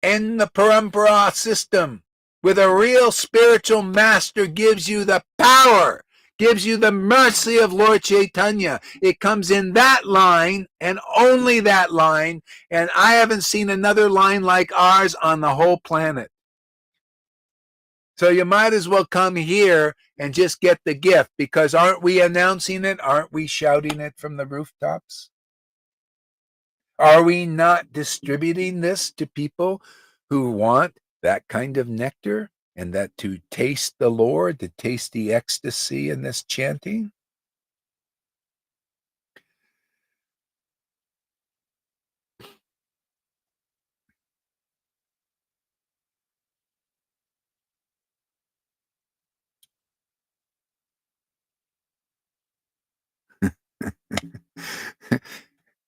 Speaker 1: in the parampara system. With a real spiritual master gives you the power, gives you the mercy of Lord Chaitanya. It comes in that line and only that line, and I haven't seen another line like ours on the whole planet. So you might as well come here and just get the gift, because aren't we announcing it? Aren't we shouting it from the rooftops? Are we not distributing this to people who want that kind of nectar and that to taste the Lord, to taste the ecstasy in this chanting?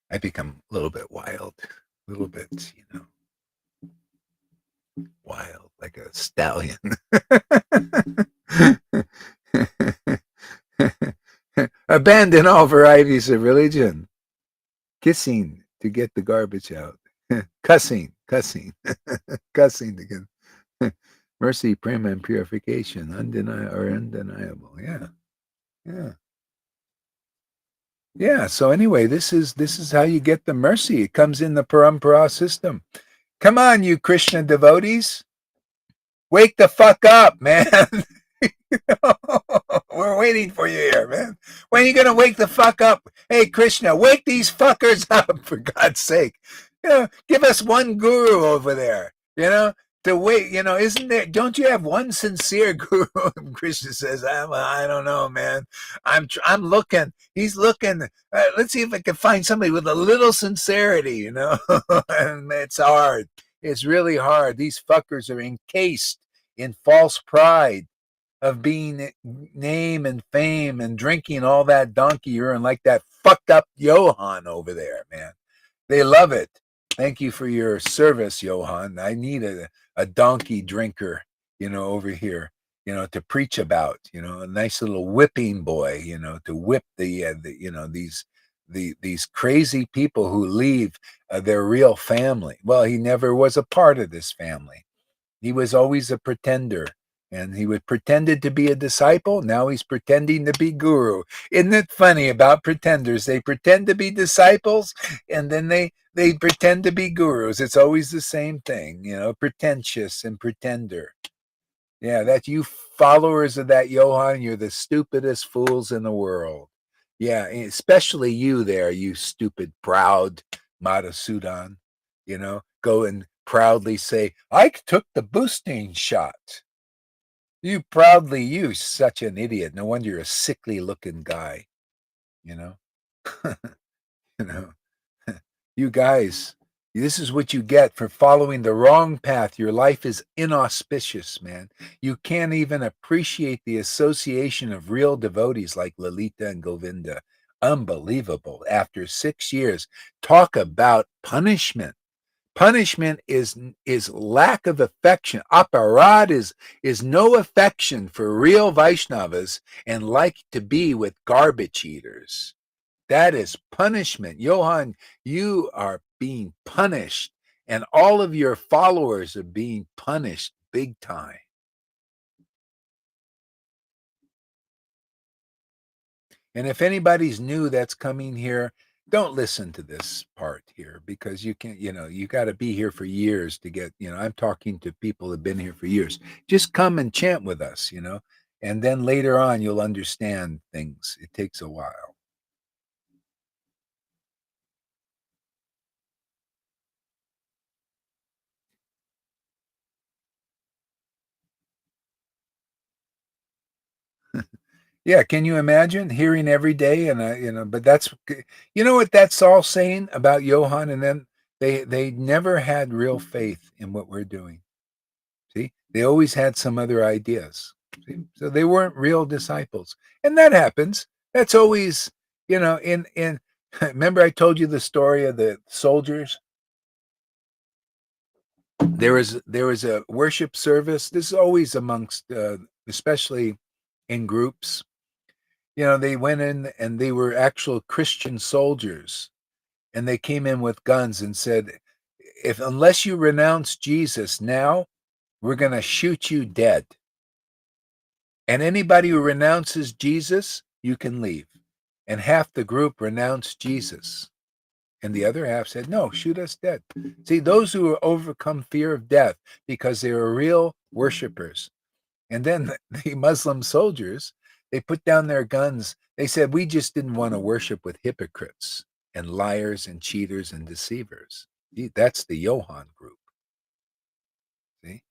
Speaker 1: I become a little bit wild, a little bit, wild, like a stallion. Abandon all varieties of religion. Kissing to get the garbage out. Cussing, cussing, cussing to get mercy, prema, and purification, undeniable. Yeah, yeah, yeah. So anyway, this is how you get the mercy. It comes in the parampara system. Come on, you Krishna devotees, wake the fuck up, man. We're waiting for you here, man. When are you gonna wake the fuck up? Hey, Krishna, wake these fuckers up for God's sake. Give us one guru over there. To wait. Isn't there? Don't you have one sincere guru? Krishna says, I don't know, man. I'm looking. He's looking. Let's see if I can find somebody with a little sincerity. And it's hard. It's really hard. These fuckers are encased in false pride of being name and fame and drinking all that donkey urine like that fucked up Johan over there, man. They love it. Thank you for your service, Johan. I need a donkey drinker, over here, to preach about, a nice little whipping boy, to whip these crazy people who leave their real family. Well, he never was a part of this family. He was always a pretender. And he would pretended to be a disciple. Now he's pretending to be guru. Isn't it funny about pretenders? They pretend to be disciples, and then they pretend to be gurus. It's always the same thing, pretentious and pretender. Yeah, that you followers of that Johan, you're the stupidest fools in the world. Yeah, especially you there, you stupid, proud Madhusudan. Go and proudly say, I took the boosting shot. You such an idiot. No wonder you're a sickly looking guy, you know. you know. You guys, this is what you get for following the wrong path. Your life is inauspicious, man. You can't even appreciate the association of real devotees like Lalita and Govinda. Unbelievable. After 6 years, talk about punishment. Punishment is lack of affection. Aparad is no affection for real Vaishnavas and like to be with garbage eaters. That is punishment. Johan, you are being punished, and all of your followers are being punished big time. And if anybody's new that's coming here, don't listen to this part here because you can't, you got to be here for years to get, I'm talking to people who've been here for years. Just come and chant with us, and then later on you'll understand things. It takes a while. Yeah, can you imagine hearing every day but that's what that's all saying about Johann and them. They never had real faith in what we're doing. See, they always had some other ideas. See? So they weren't real disciples, and that happens. That's always, in. Remember, I told you the story of the soldiers. There was a worship service. This is always amongst, especially in groups. They went in and they were actual Christian soldiers, and they came in with guns and said, "If unless you renounce Jesus now, we're going to shoot you dead." And anybody who renounces Jesus, you can leave. And half the group renounced Jesus. And the other half said, no, shoot us dead. See, those who overcome fear of death because they are real worshipers. And then the Muslim soldiers, they put down their guns. They said, we just didn't want to worship with hypocrites and liars and cheaters and deceivers. That's the Johan group. See?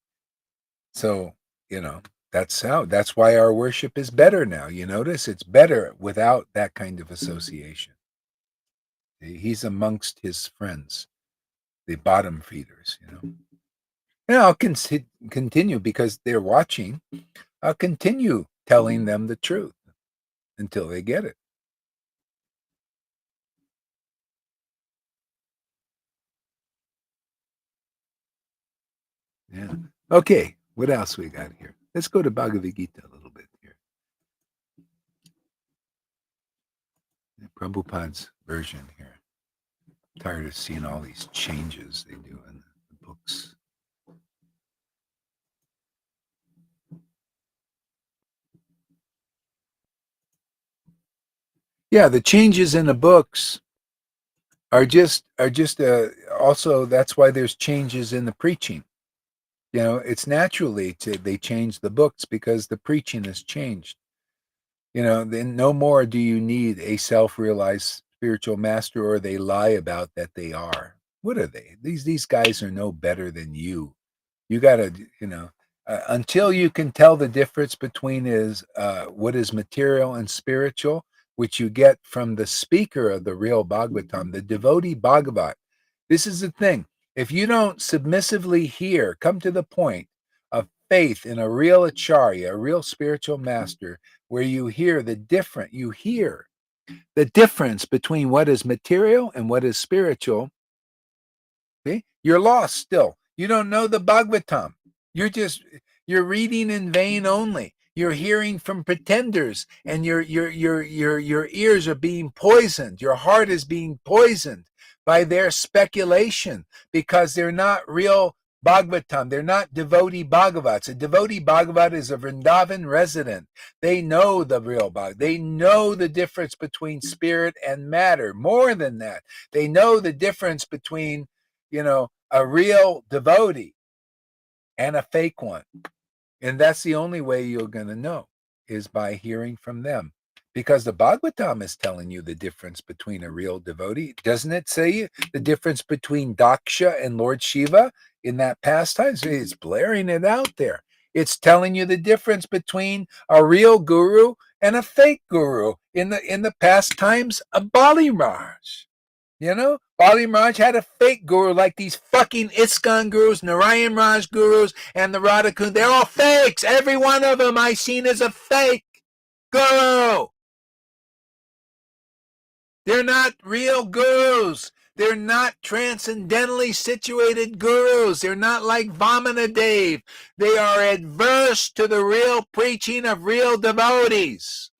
Speaker 1: So, that's why our worship is better now. You notice it's better without that kind of association. He's amongst his friends, the bottom feeders. And I'll continue because they're watching. I'll continue telling them the truth until they get it. Yeah. Okay. What else we got here? Let's go to Bhagavad Gita a little bit here. Prabhupada's version here. Tired of seeing all these changes they do in the books. Yeah, the changes in the books are just also that's why there's changes in the preaching. It's naturally they change the books because the preaching has changed. Then no more do you need a self-realized spiritual master, or they lie about that they are. What are they? These guys are no better than you. You got to, until you can tell the difference between what is material and spiritual, which you get from the speaker of the real Bhagavatam, the devotee Bhagavat. This is the thing. If you don't submissively come to the point of faith in a real acharya, a real spiritual master, where you hear the difference between what is material and what is spiritual. See? You're lost still. You don't know the Bhagavatam. You're reading in vain only. You're hearing from pretenders, and your ears are being poisoned. Your heart is being poisoned by their speculation because they're not real Bhagavatam. They're not devotee Bhagavats. A devotee Bhagavat is a Vrindavan resident. They know the real Bhagavat. They know the difference between spirit and matter. More than that, they know the difference between a real devotee and a fake one. And that's the only way you're going to know is by hearing from them. Because the Bhagavatam is telling you the difference between a real devotee. Doesn't it say the difference between Daksha and Lord Shiva in that pastimes? It's blaring it out there. It's telling you the difference between a real guru and a fake guru in the pastimes of Bali Maharaj. Bali Maharaj had a fake guru like these fucking ISKCON gurus, Narayan Raj gurus, and the Radhakund. They're all fakes. Every one of them I seen is a fake guru. They're not real gurus. They're not transcendentally situated gurus. They're not like Vamana Dev. They are adverse to the real preaching of real devotees.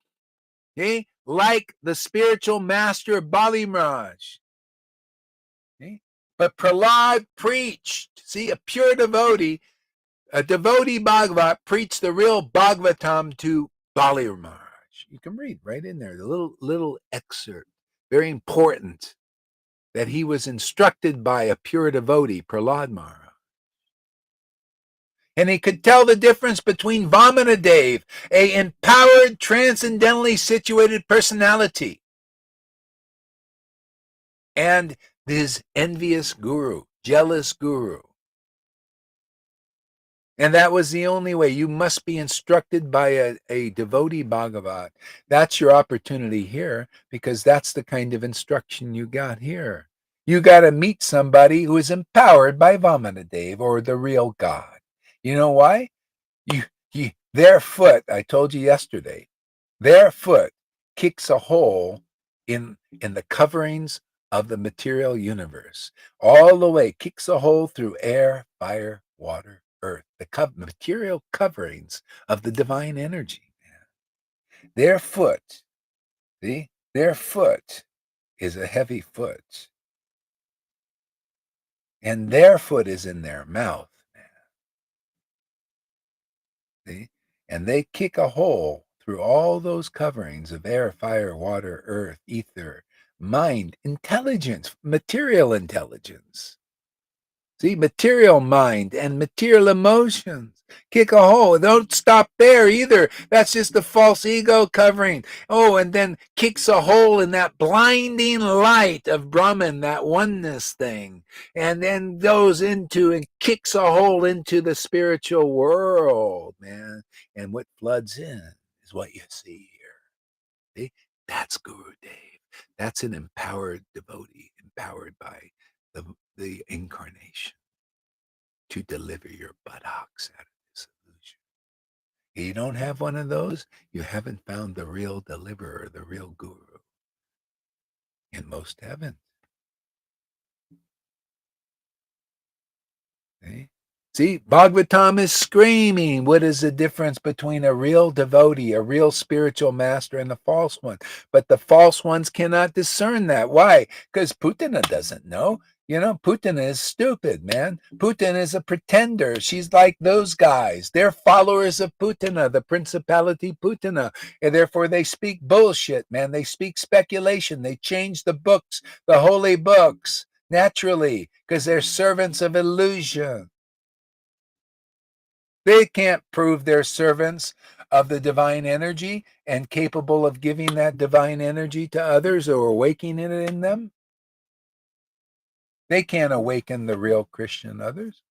Speaker 1: Okay? Like the spiritual master Bali Maharaj. Okay? But Prahlad preached. See, a pure devotee, a devotee Bhagavat preached the real Bhagavatam to Bali Maharaj. You can read right in there, the little excerpt. Very important that he was instructed by a pure devotee, Prahlad Maharaj. And he could tell the difference between Vamana Dev, a empowered, transcendentally situated personality, and his envious guru, jealous guru. And that was the only way. You must be instructed by a devotee Bhagavat. That's your opportunity here, because that's the kind of instruction you got here. You got to meet somebody who is empowered by Vamanadev, or the real God. You know why? Their foot, I told you yesterday, their foot kicks a hole in the coverings of the material universe. All the way, kicks a hole through air, fire, water, earth, the material coverings of the divine energy. Their foot, see, their foot is a heavy foot. And their foot is in their mouth. See? And they kick a hole through all those coverings of air, fire, water, earth, ether, mind, intelligence, material intelligence. See, material mind and material emotions. Kick a hole. Don't stop there either. That's just the false ego covering. Oh, and then kicks a hole in that blinding light of Brahman, that oneness thing. And then goes into and kicks a hole into the spiritual world, man. And what floods in is what you see here. See? That's Guru Dev. That's an empowered devotee, empowered by the incarnation to deliver your buttocks out of this illusion. If you don't have one of those, you haven't found the real deliverer, the real guru. And most haven't. Okay? See, Bhagavatam is screaming. What is the difference between a real devotee, a real spiritual master, and the false one? But the false ones cannot discern that. Why? Because Putana doesn't know. Putana is stupid, man. Putana is a pretender. She's like those guys. They're followers of Putana, the principality Putana. And therefore they speak bullshit, man. They speak speculation. They change the books, the holy books, naturally, because they're servants of illusion. They can't prove they're servants of the divine energy and capable of giving that divine energy to others or awakening it in them. They can't awaken the real Christian others.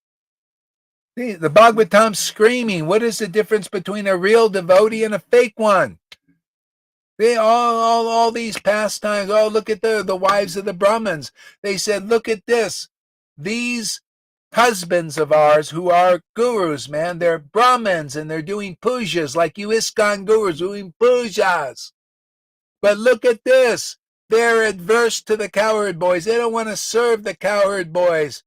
Speaker 1: The Bhagavatam's screaming, what is the difference between a real devotee and a fake one? They all these pastimes. Oh, look at the wives of the Brahmins. They said, look at this. These husbands of ours who are gurus, man, they're Brahmins and they're doing pujas like you ISKCON gurus doing pujas. But look at this. They're adverse to the cowherd boys. They don't want to serve the cowherd boys.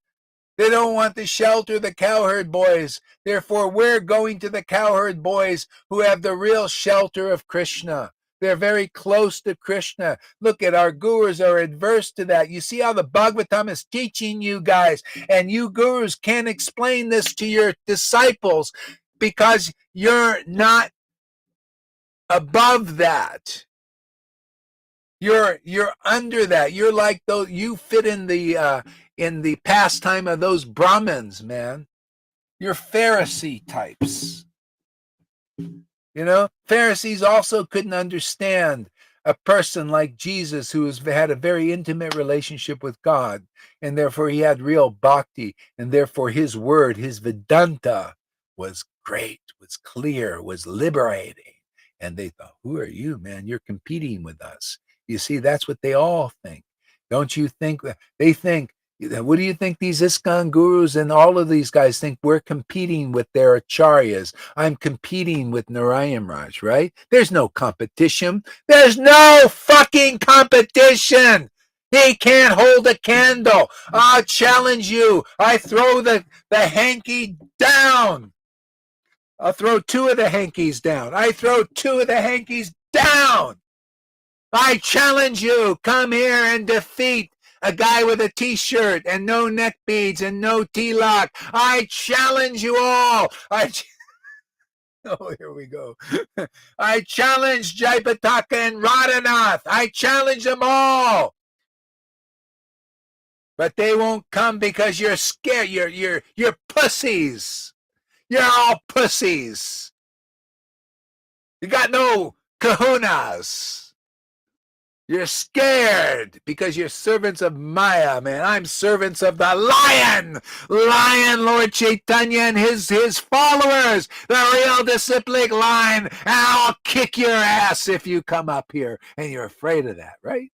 Speaker 1: They don't want to shelter the cowherd boys. Therefore, we're going to the cowherd boys who have the real shelter of Krishna. They're very close to Krishna. Look at our gurus are adverse to that. You see how the Bhagavatam is teaching you guys, and you gurus can't explain this to your disciples because you're not above that. You're under that. You're like those. You fit in the pastime of those Brahmins, man. You're Pharisee types. Pharisees also couldn't understand a person like Jesus who had a very intimate relationship with God, and therefore he had real bhakti, and therefore his word, his Vedanta, was great, was clear, was liberating. And they thought, who are you, man? You're competing with us. You see, that's what they all think. Don't you think that they think? What do you think these ISKCON gurus and all of these guys think? We're competing with their acharyas. I'm competing with Narayan Raj, right? There's no competition. There's no fucking competition. He can't hold a candle. I challenge you. I throw the hanky down. I'll throw two of the hankies down. I throw two of the hankies down. I challenge you. Come here and defeat a guy with a t-shirt and no neck beads and no tilak. I challenge you all. Oh, here we go. I challenge Jaipataka and Radhanath. I challenge them all. But they won't come because you're scared. You're pussies. You're all pussies. You got no kahunas. You're scared because you're servants of Maya, man. I'm servants of the Lion, Lord Chaitanya and his followers, the real disciplic Lion. And I'll kick your ass if you come up here. And you're afraid of that, right?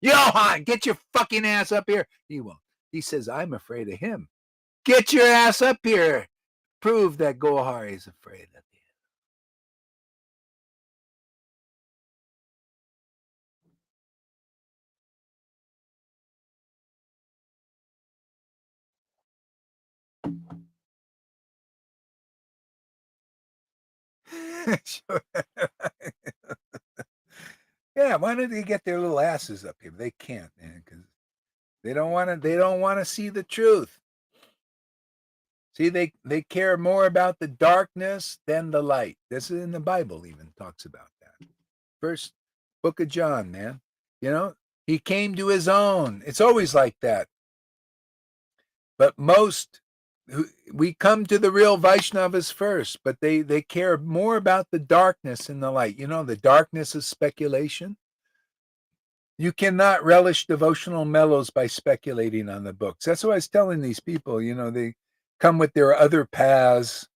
Speaker 1: Johan, get your fucking ass up here. He won't. He says, I'm afraid of him. Get your ass up here. Prove that Gohari is afraid of you. Yeah, why don't they get their little asses up here? They can't, man, because they don't want to. They don't want to see the truth. See, they care more about the darkness than the light. This is in the Bible. Even talks about that. First book of John, man. He came to his own. It's always like that. But we come to the real Vaishnavas first, but they care more about the darkness and the light. The darkness is speculation. You cannot relish devotional mellows by speculating on the books. That's what I was telling these people. They come with their other paths,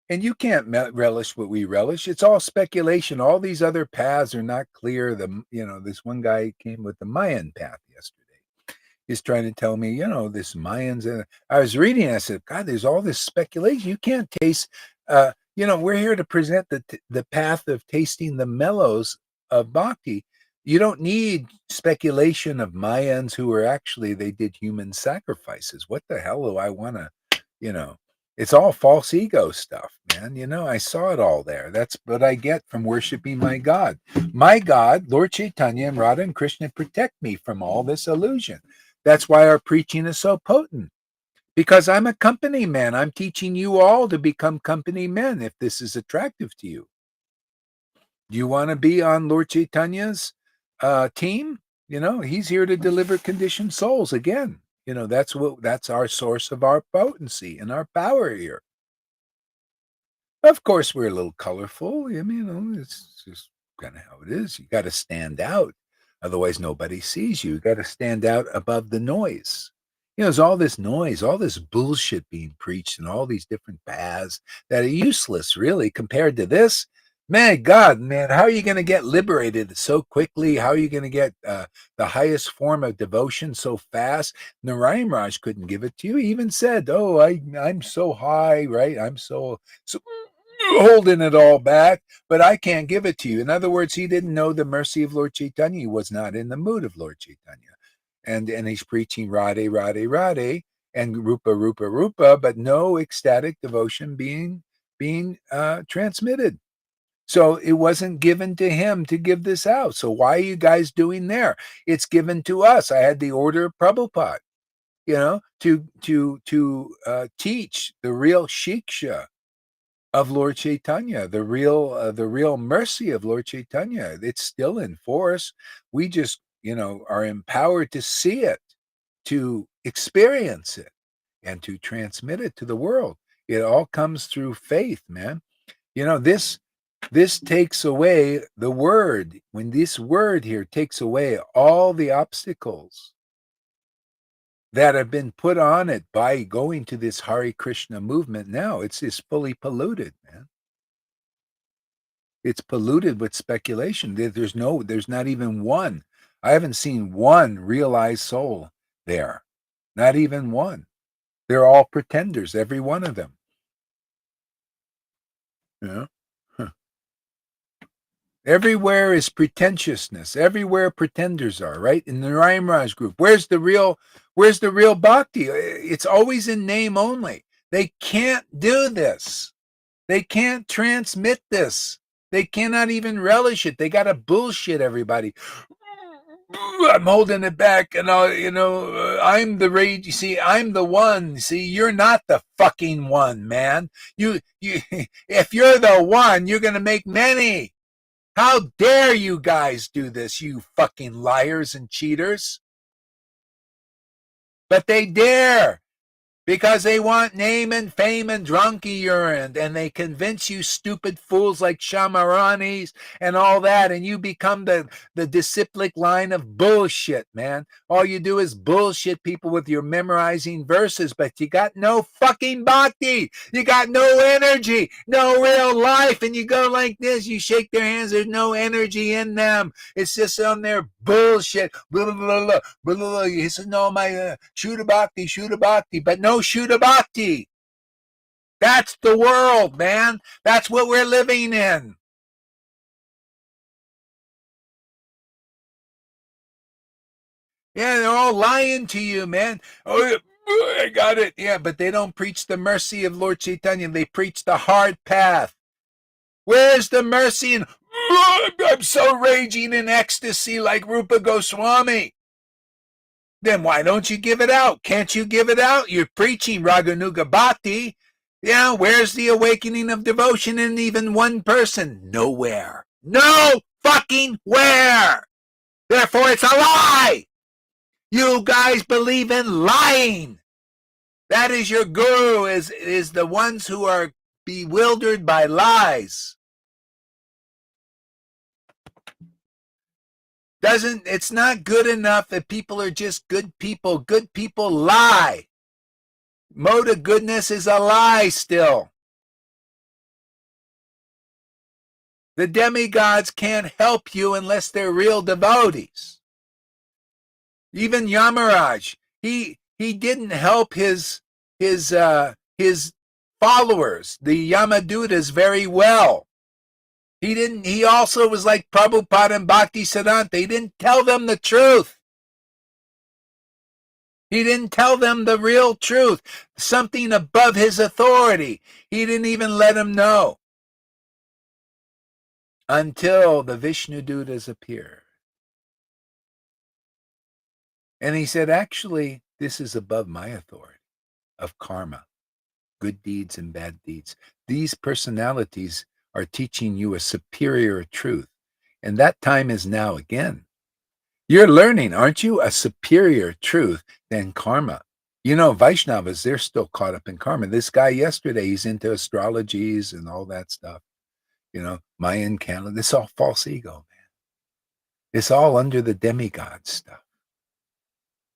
Speaker 1: and you can't relish what we relish. It's all speculation. All these other paths are not clear. This one guy came with the Mayan path yesterday. He's trying to tell me, this Mayans. And I was reading, I said, God, there's all this speculation. You can't taste, we're here to present the path of tasting the mellows of bhakti. You don't need speculation of Mayans who were actually, they did human sacrifices. What the hell do I want to, It's all false ego stuff, man. You know, I saw it all there. That's what I get from worshiping my God. My God, Lord Chaitanya and Radha and Krishna protect me from all this illusion. That's why our preaching is so potent. Because I'm a company man. I'm teaching you all to become company men if this is attractive to you. Do you want to be on Lord Chaitanya's team? You know, he's here to deliver conditioned souls again. You know, that's our source of our potency and our power here. Of course, we're a little colorful. I mean, you know, it's just kind of how it is. You got to stand out. Otherwise, nobody sees you. You got to stand out above the noise. You know, there's all this noise, all this bullshit being preached, and all these different paths that are useless, really, compared to this. Man, God, man, how are you going to get liberated so quickly? How are you going to get the highest form of devotion so fast? Narayan Raj couldn't give it to you. He even said, "Oh, I'm so high, right? I'm so holding it all back, but I can't give it to you." In other words, he didn't know the mercy of Lord Chaitanya. He was not in the mood of Lord Chaitanya. And he's preaching Radhe, Radhe, Radhe, and Rupa, Rupa, Rupa, but no ecstatic devotion being transmitted. So it wasn't given to him to give this out. So why are you guys doing there? It's given to us. I had the order of Prabhupada, you know, to teach the real shiksha of Lord Chaitanya, the real mercy of Lord Chaitanya. It's still in force. We just, you know, are empowered to see it, to experience it, and to transmit it to the world. It all comes through faith, man. You know, this takes away the word. When this word here takes away all the obstacles that have been put on it by going to this Hare Krishna movement, now it's fully polluted, man. It's polluted with speculation. There's not even one. I haven't seen one realized soul there. Not even one. They're all pretenders, every one of them. Yeah. Huh. Everywhere is pretentiousness. Everywhere pretenders are, right? In the Narayan Raj group. Where's the real bhakti? It's always in name only. They can't do this. They can't transmit this. They cannot even relish it. They got to bullshit everybody. I'm holding it back, and I'm the rage. You see, I'm the one. See, you're not the fucking one, man. You. If you're the one, you're gonna make many. How dare you guys do this, you fucking liars and cheaters? But they dare. Because they want name and fame and drunky urine, and they convince you stupid fools like Shamaranis and all that, and you become the disciplic line of bullshit, man. All you do is bullshit people with your memorizing verses, but you got no fucking bhakti. You got no energy, no real life, and you go like this, you shake their hands, there's no energy in them. It's just on their bullshit. Blah, blah, blah, blah, blah, blah. He says, no, my Shuddha Bhakti, but no Shuddha Bhakti. That's the world, man. That's what we're living in. Yeah, they're all lying to you, man. Oh, I got it. Yeah, but they don't preach the mercy of Lord Chaitanya. They preach the hard path. Where's the mercy? And I'm so raging in ecstasy like Rupa Goswami. Then why don't you give it out? Can't you give it out? You're preaching Raganuga Bhakti. Yeah, where's the awakening of devotion in even one person? Nowhere. No fucking where. Therefore, it's a lie. You guys believe in lying. That is your guru, is the ones who are bewildered by lies. It's not good enough that people are just good people. Good people lie. Mode of goodness is a lie still. The demigods can't help you unless they're real devotees. Even Yamaraj, he didn't help his followers, the Yamadutas, very well. He also was like Prabhupada and Bhakti Siddhanta. He didn't tell them the truth. He didn't tell them the real truth, something above his authority. He didn't even let them know until the Vishnu Dutas appeared. And he said, actually, this is above my authority of karma, good deeds and bad deeds. These personalities are teaching you a superior truth. And that time is now again. You're learning, aren't you, a superior truth than karma. You know, Vaishnavas, they're still caught up in karma. This guy yesterday, he's into astrologies and all that stuff. You know, Mayan calendar. This is all false ego, man. It's all under the demigod stuff.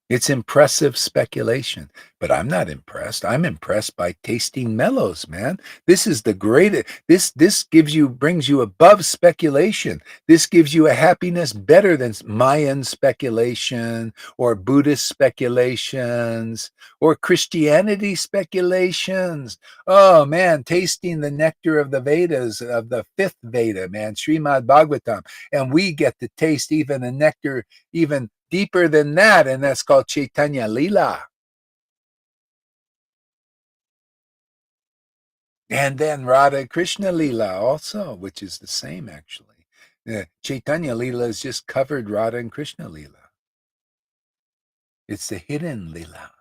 Speaker 1: It's impressive speculation, but I'm not impressed. I'm impressed by tasting mellows, man. This is the greatest. This brings you above speculation. This gives you a happiness better than Mayan speculation or Buddhist speculations or Christianity speculations. Oh man, tasting the nectar of the Vedas, of the fifth Veda, man, Srimad Bhagavatam, and we get to taste even a nectar even deeper than that, and that's called Chaitanya Lila. And then Radha Krishna Lila also, which is the same actually. Chaitanya Lila is just covered Radha and Krishna Lila. It's the hidden Lila.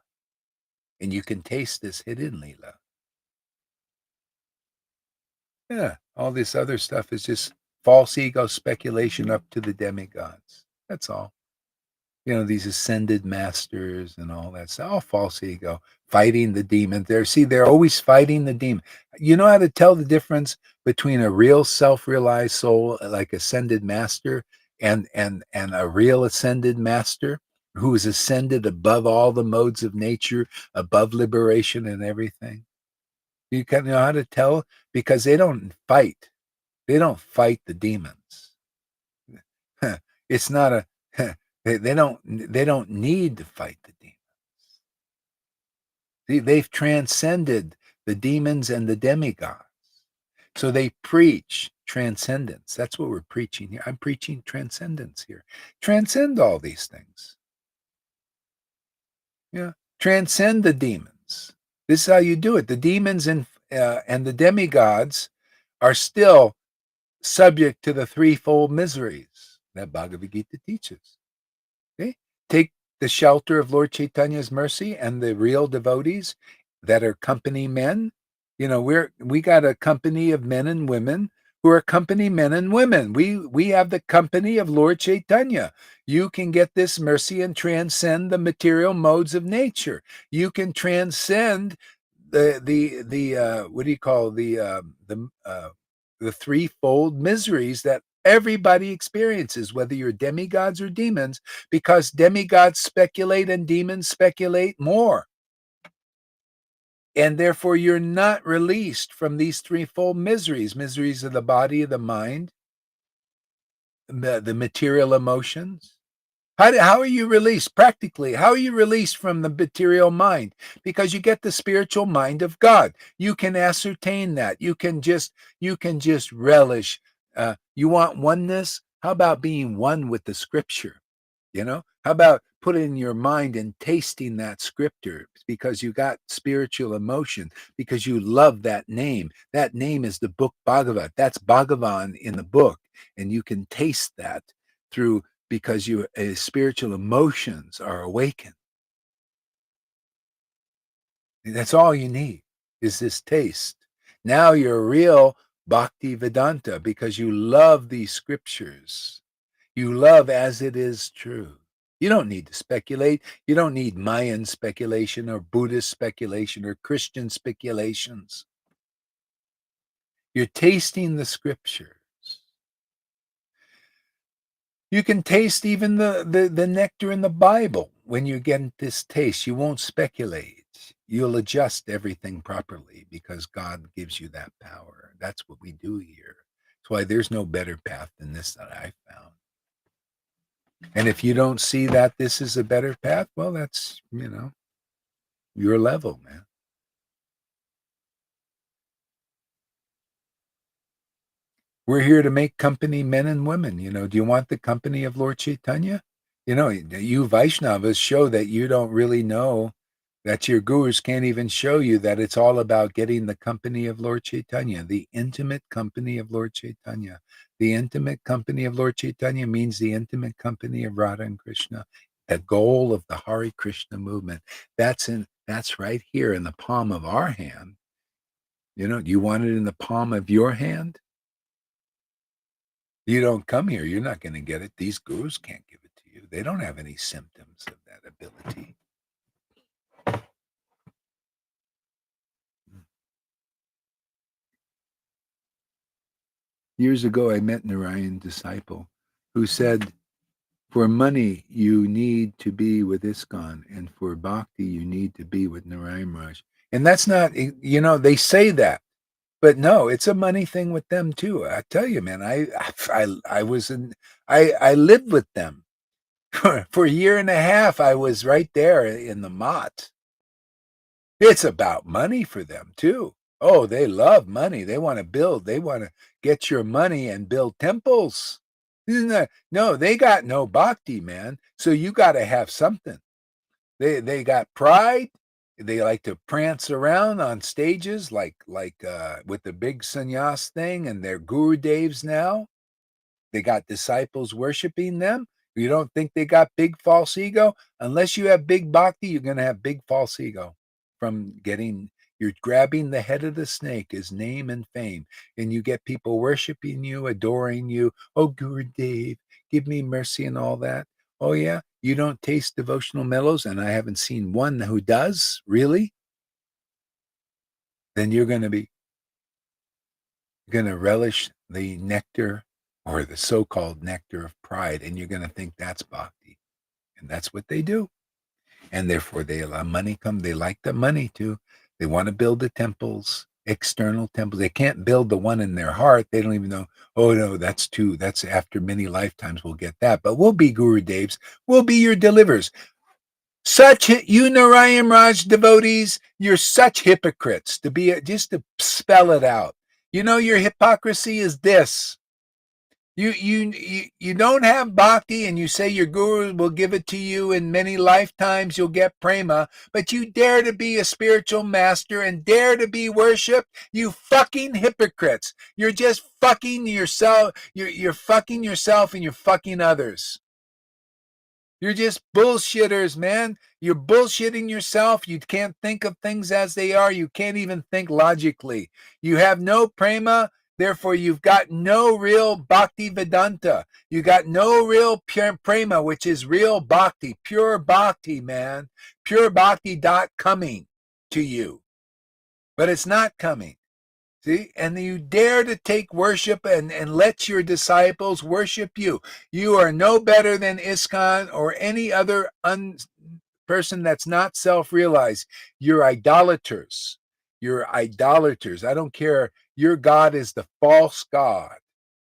Speaker 1: And you can taste this hidden Lila. Yeah, all this other stuff is just false ego speculation up to the demigods. That's all. You know, these ascended masters and all that stuff, all false ego, fighting the demon. They're always fighting the demon. You know how to tell the difference between a real self-realized soul, like ascended master, and a real ascended master who is ascended above all the modes of nature, above liberation and everything. You can know how to tell because they don't fight. They don't fight the demons. It's not a they don't need to fight the demons. They've transcended the demons and the demigods. So they preach transcendence. That's what we're preaching here. I'm preaching transcendence here. Transcend all these things. Yeah. Transcend the demons. This is how you do it. The demons and the demigods are still subject to the threefold miseries that Bhagavad Gita teaches. Okay? Take the shelter of Lord Chaitanya's mercy and the real devotees that are company men. You know, we got a company of men and women who are company men and women. We have the company of Lord Chaitanya. You can get this mercy and transcend the material modes of nature. You can transcend the what do you call the threefold miseries that everybody experiences, whether you're demigods or demons, because demigods speculate and demons speculate more. And therefore, you're not released from these threefold miseries of the body, of the mind, the material emotions. How are you released practically? How are you released from the material mind? Because you get the spiritual mind of God. You can ascertain that. You can just relish. You want oneness? How about being one with the scripture? You know, how about putting your mind and tasting that scripture because you got spiritual emotion, because you love that name. That name is the book Bhagavat. That's Bhagavan in the book. And you can taste that through because your spiritual emotions are awakened. That's all you need is this taste. Now you're real Bhakti Vedanta because you love these scriptures. You love as it is true. You don't need to speculate. You don't need Mayan speculation or Buddhist speculation or Christian speculations. You're tasting the scriptures. You can taste even the nectar in the Bible. When you get this taste, you won't speculate. You'll adjust everything properly because God gives you that power. That's what we do here. That's why there's no better path than this that I found. And if you don't see that this is a better path, well, that's, your level, man. We're here to make company men and women. Do you want the company of Lord Chaitanya? You Vaishnavas show that you don't really know, that your gurus can't even show you that it's all about getting the company of Lord Chaitanya, the intimate company of Lord Chaitanya. The intimate company of Lord Chaitanya means the intimate company of Radha and Krishna, the goal of the Hare Krishna movement. That's right here in the palm of our hand. Do you want it in the palm of your hand? You don't come here, you're not going to get it. These gurus can't give it to you. They don't have any symptoms of that ability. Years ago, I met Narayan's disciple who said, for money, you need to be with ISKCON, and for bhakti, you need to be with Narayan Raj. And that's not, they say that, but no, it's a money thing with them too. I tell you, man, I lived with them for a year and a half. I was right there in the mott. It's about money for them too. Oh, they love money. They want to build. They want to get your money and build temples. No, they got no bhakti, man. So you got to have something. They got pride. They like to prance around on stages like with the big sannyas thing, and they're guru devs now. They got disciples worshiping them. You don't think they got big false ego? Unless you have big bhakti, you're going to have big false ego you're grabbing the head of the snake, his name and fame, and you get people worshiping you, adoring you. Oh, Gurudev, give me mercy and all that. Oh, yeah, you don't taste devotional mellows, and I haven't seen one who does, really? Then you're going to relish the nectar, or the so-called nectar of pride, and you're going to think that's bhakti. And that's what they do. And therefore they allow money come. They like the money too. They want to build the temples, external temples. They can't build the one in their heart. They don't even know, oh no, that's after many lifetimes we'll get that. But we'll be Guru Devs. We'll be your deliverers. You Narayan Raj devotees, you're such hypocrites just to spell it out. Your hypocrisy is this. You don't have bhakti, and you say your guru will give it to you in many lifetimes. You'll get prema, but you dare to be a spiritual master and dare to be worshipped. You fucking hypocrites! You're just fucking yourself. You're fucking yourself, and you're fucking others. You're just bullshitters, man. You're bullshitting yourself. You can't think of things as they are. You can't even think logically. You have no prema. Therefore, you've got no real bhakti vedanta. You got no real pure prema, which is real bhakti, pure bhakti, man. Pure bhakti dot coming to you. But it's not coming. See, and you dare to take worship and let your disciples worship you. You are no better than ISKCON or any other person that's not self-realized. You're idolaters. You're idolaters. I don't care. Your God is the false God.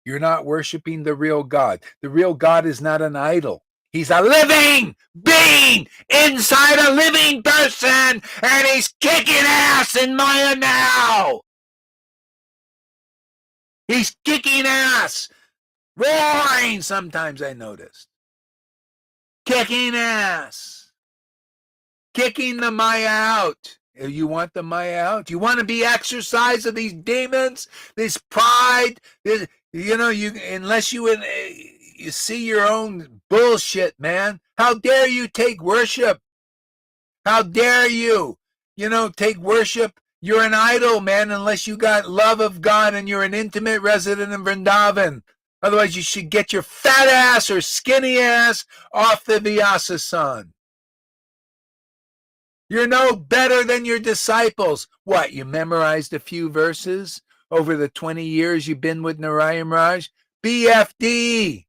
Speaker 1: You're not worshiping the real God. The real God is not an idol. He's a living being inside a living person, and he's kicking ass in Maya now. He's kicking ass, roaring sometimes, I noticed. Kicking ass. Kicking the Maya out. You want the Maya out? You want to be exercised of these demons, this pride, unless you see your own bullshit, man. How dare you take worship? How dare you, take worship? You're an idol, man, unless you got love of God and you're an intimate resident in Vrindavan. Otherwise, you should get your fat ass or skinny ass off the Vyasasan. You're no better than your disciples. What, you memorized a few verses over the 20 years you've been with Narayan Raj? BFD.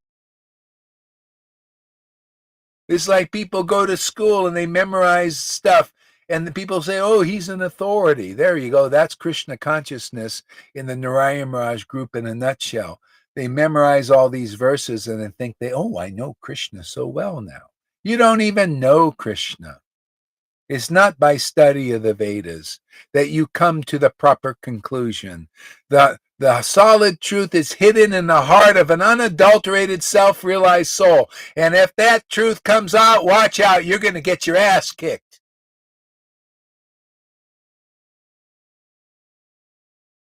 Speaker 1: It's like people go to school and they memorize stuff, and the people say, oh, he's an authority. There you go. That's Krishna consciousness in the Narayan Raj group in a nutshell. They memorize all these verses and then think I know Krishna so well now. You don't even know Krishna. It's not by study of the Vedas that you come to the proper conclusion. The solid truth is hidden in the heart of an unadulterated, self-realized soul. And if that truth comes out, watch out. You're going to get your ass kicked.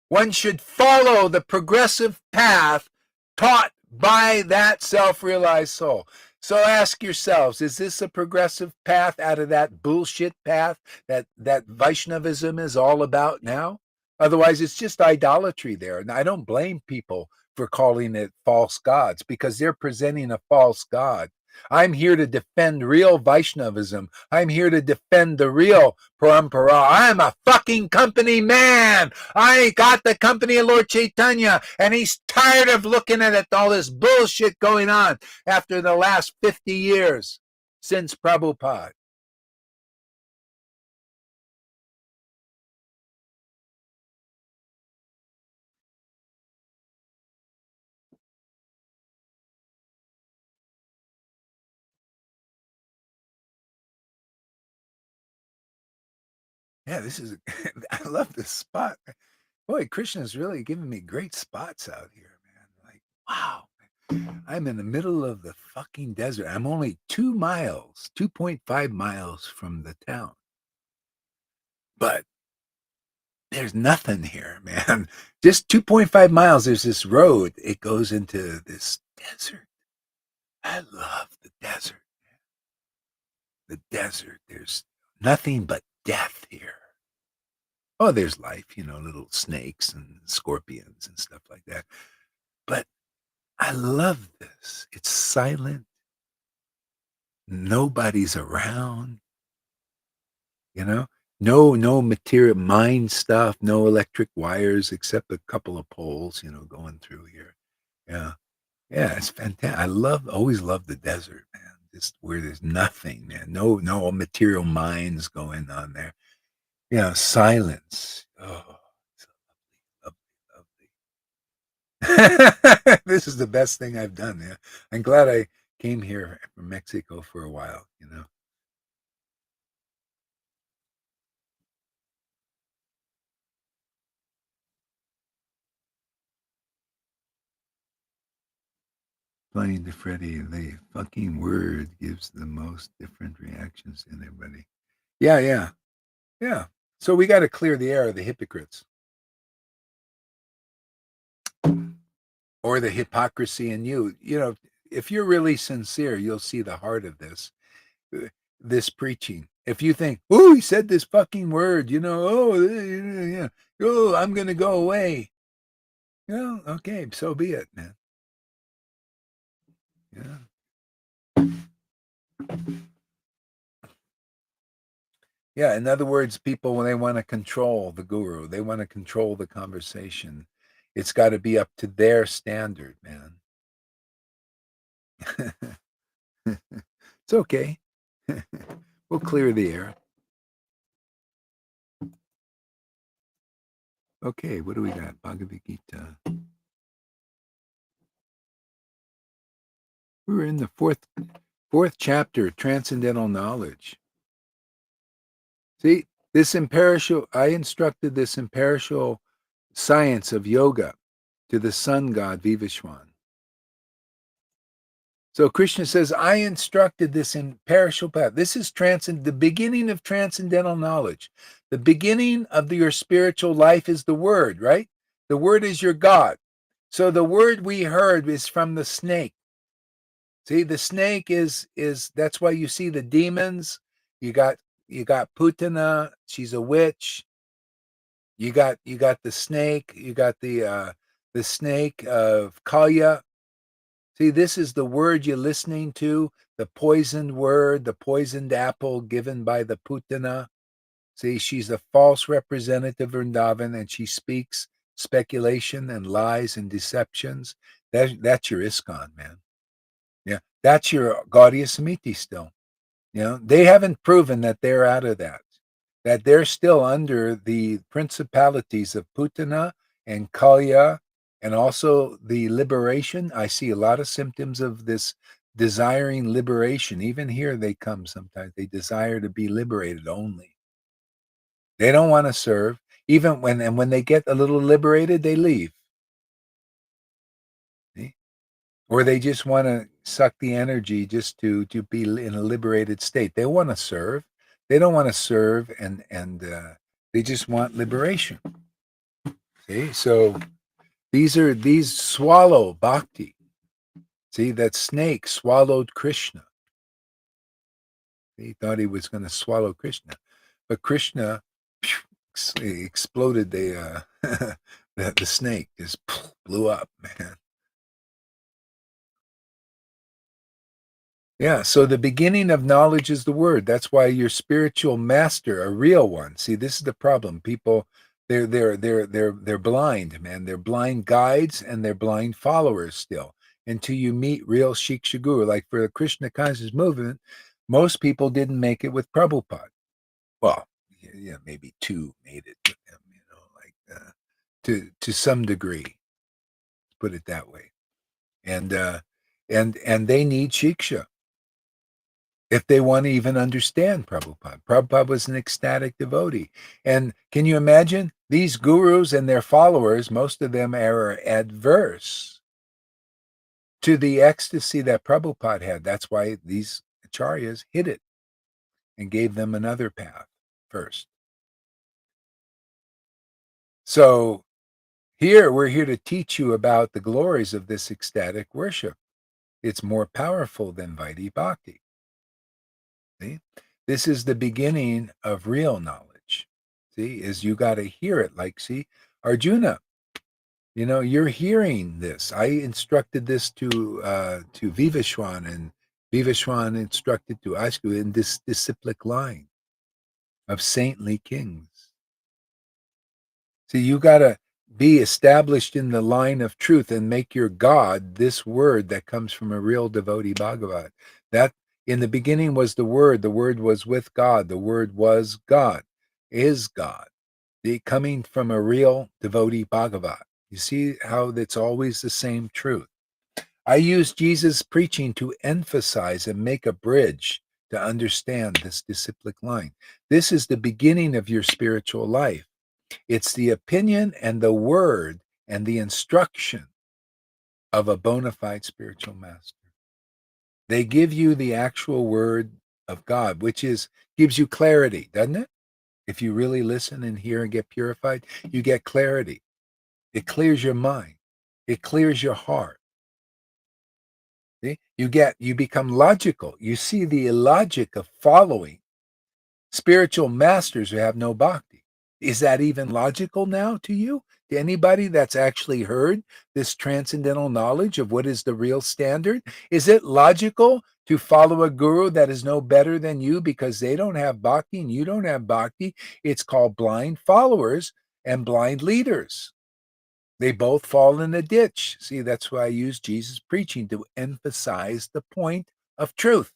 Speaker 1: One should follow the progressive path taught by that self-realized soul. So ask yourselves, is this a progressive path out of that bullshit path that Vaishnavism is all about now? Otherwise, it's just idolatry there. And I don't blame people for calling it false gods because they're presenting a false god. I'm here to defend real Vaishnavism. I'm here to defend the real Parampara. I'm a fucking company man. I got the company of Lord Chaitanya, and he's tired of looking at it, all this bullshit going on after the last 50 years since Prabhupada. Yeah, this is, I love this spot. Boy, Krishna's really giving me great spots out here, man. Like, wow. I'm in the middle of the fucking desert. I'm only 2 miles, 2.5 miles from the town. But there's nothing here, man. Just 2.5 miles. There's this road. It goes into this desert. I love the desert. The desert. There's nothing but death here. Oh, there's life, little snakes and scorpions and stuff like that. But I love this. It's silent. Nobody's around, you know? No material mind stuff, no electric wires except a couple of poles, going through here. Yeah. Yeah, it's fantastic. Always love the desert, man. Just where there's nothing, man. No material minds going on there. Silence. Oh, it's lovely, lovely. This is the best thing I've done. Yeah. I'm glad I came here from Mexico for a while. Playing to Freddie, the fucking word gives the most different reactions in everybody. Yeah, yeah, yeah. So we got to clear the air of the hypocrites or the hypocrisy in you. If you're really sincere, you'll see the heart of this preaching. If you think, oh, he said this fucking word, yeah, oh, I'm going to go away. Okay, so be it, man. Yeah. Yeah, in other words, people, when they want to control the guru, they want to control the conversation. It's got to be up to their standard, man. It's okay. We'll clear the air. Okay, what do we got? Bhagavad Gita. We're in the fourth chapter, transcendental knowledge. See, I instructed this imperishable science of yoga to the sun god Vivishwan. So Krishna says, I instructed this imperishable path. This is the beginning of transcendental knowledge. The beginning of your spiritual life is the word, right? The word is your God. So the word we heard is from the snake. See, the snake is that's why you see the demons. You got Putana, she's a witch. You got the snake, you got the snake of Kalya. See, this is the word you're listening to, the poisoned word, the poisoned apple given by the Putana. See, she's a false representative of Vrindavan, and she speaks speculation and lies and deceptions. That's your ISKCON, man. Yeah, that's your Gaudiya Samiti still. They haven't proven that they're out of that they're still under the principalities of Putana and Kalya, and also the liberation. I see a lot of symptoms of this desiring liberation. Even here, they come sometimes. They desire to be liberated only. They don't want to serve. Even when they get a little liberated, they leave. or they just want to suck the energy just to be in a liberated state. They want to serve. They don't want to serve, and they just want liberation. See, so these swallow bhakti. See, that snake swallowed Krishna. He thought he was going to swallow Krishna, but Krishna exploded the the snake. Just blew up, man. Yeah, so the beginning of knowledge is the word. That's why your spiritual master, a real one. See, this is the problem. People, they're blind, man. They're blind guides and they're blind followers still. Until you meet real Shiksha Guru. Like for the Krishna conscious movement, most people didn't make it with Prabhupada. Well, yeah, maybe two made it with him, like to some degree. Put it that way. And they need Shiksha if they want to even understand Prabhupada. Prabhupada was an ecstatic devotee. And can you imagine these gurus and their followers, most of them are adverse to the ecstasy that Prabhupada had. That's why these acharyas hid it and gave them another path first. So we're here to teach you about the glories of this ecstatic worship. It's more powerful than Vaidhi Bhakti. See? This is the beginning of real knowledge. See, is you got to hear it. Like, see, Arjuna, you're hearing this. I instructed this to Vivishwan, and Vivishwan instructed to Ashku in this disciplic line of saintly kings. See, you got to be established in the line of truth and make your God this word that comes from a real devotee Bhagavat. That in the beginning was the Word was with God, the Word was God, is God, coming from a real devotee Bhagavat. You see how it's always the same truth. I use Jesus' preaching to emphasize and make a bridge to understand this disciplic line. This is the beginning of your spiritual life. It's the opinion and the word and the instruction of a bona fide spiritual master. They give you the actual word of God, which gives you clarity, doesn't it? If you really listen and hear and get purified, you get clarity. It clears your mind. It clears your heart. See? You become logical. You see the illogic of following spiritual masters who have no bhakti. Is that even logical now to you? To anybody that's actually heard this transcendental knowledge of what is the real standard? Is it logical to follow a guru that is no better than you because they don't have bhakti and you don't have bhakti? It's called blind followers and blind leaders. They both fall in a ditch. See, that's why I use Jesus' preaching to emphasize the point of truth.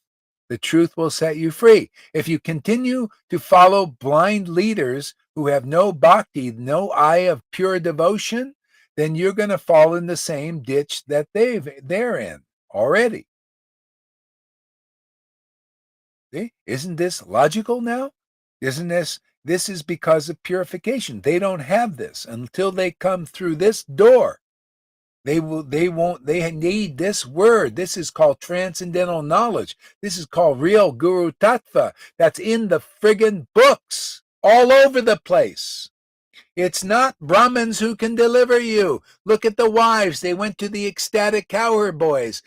Speaker 1: The truth will set you free. If you continue to follow blind leaders who have no bhakti, no eye of pure devotion, then you're going to fall in the same ditch that they're in already. See? Isn't this logical now? Isn't this is because of purification. They don't have this until they come through this door. They need this word. This is called transcendental knowledge. This is called real Guru Tattva. That's in the friggin' books all over the place. It's not Brahmins who can deliver you. Look at the wives. They went to the ecstatic cowherd boys.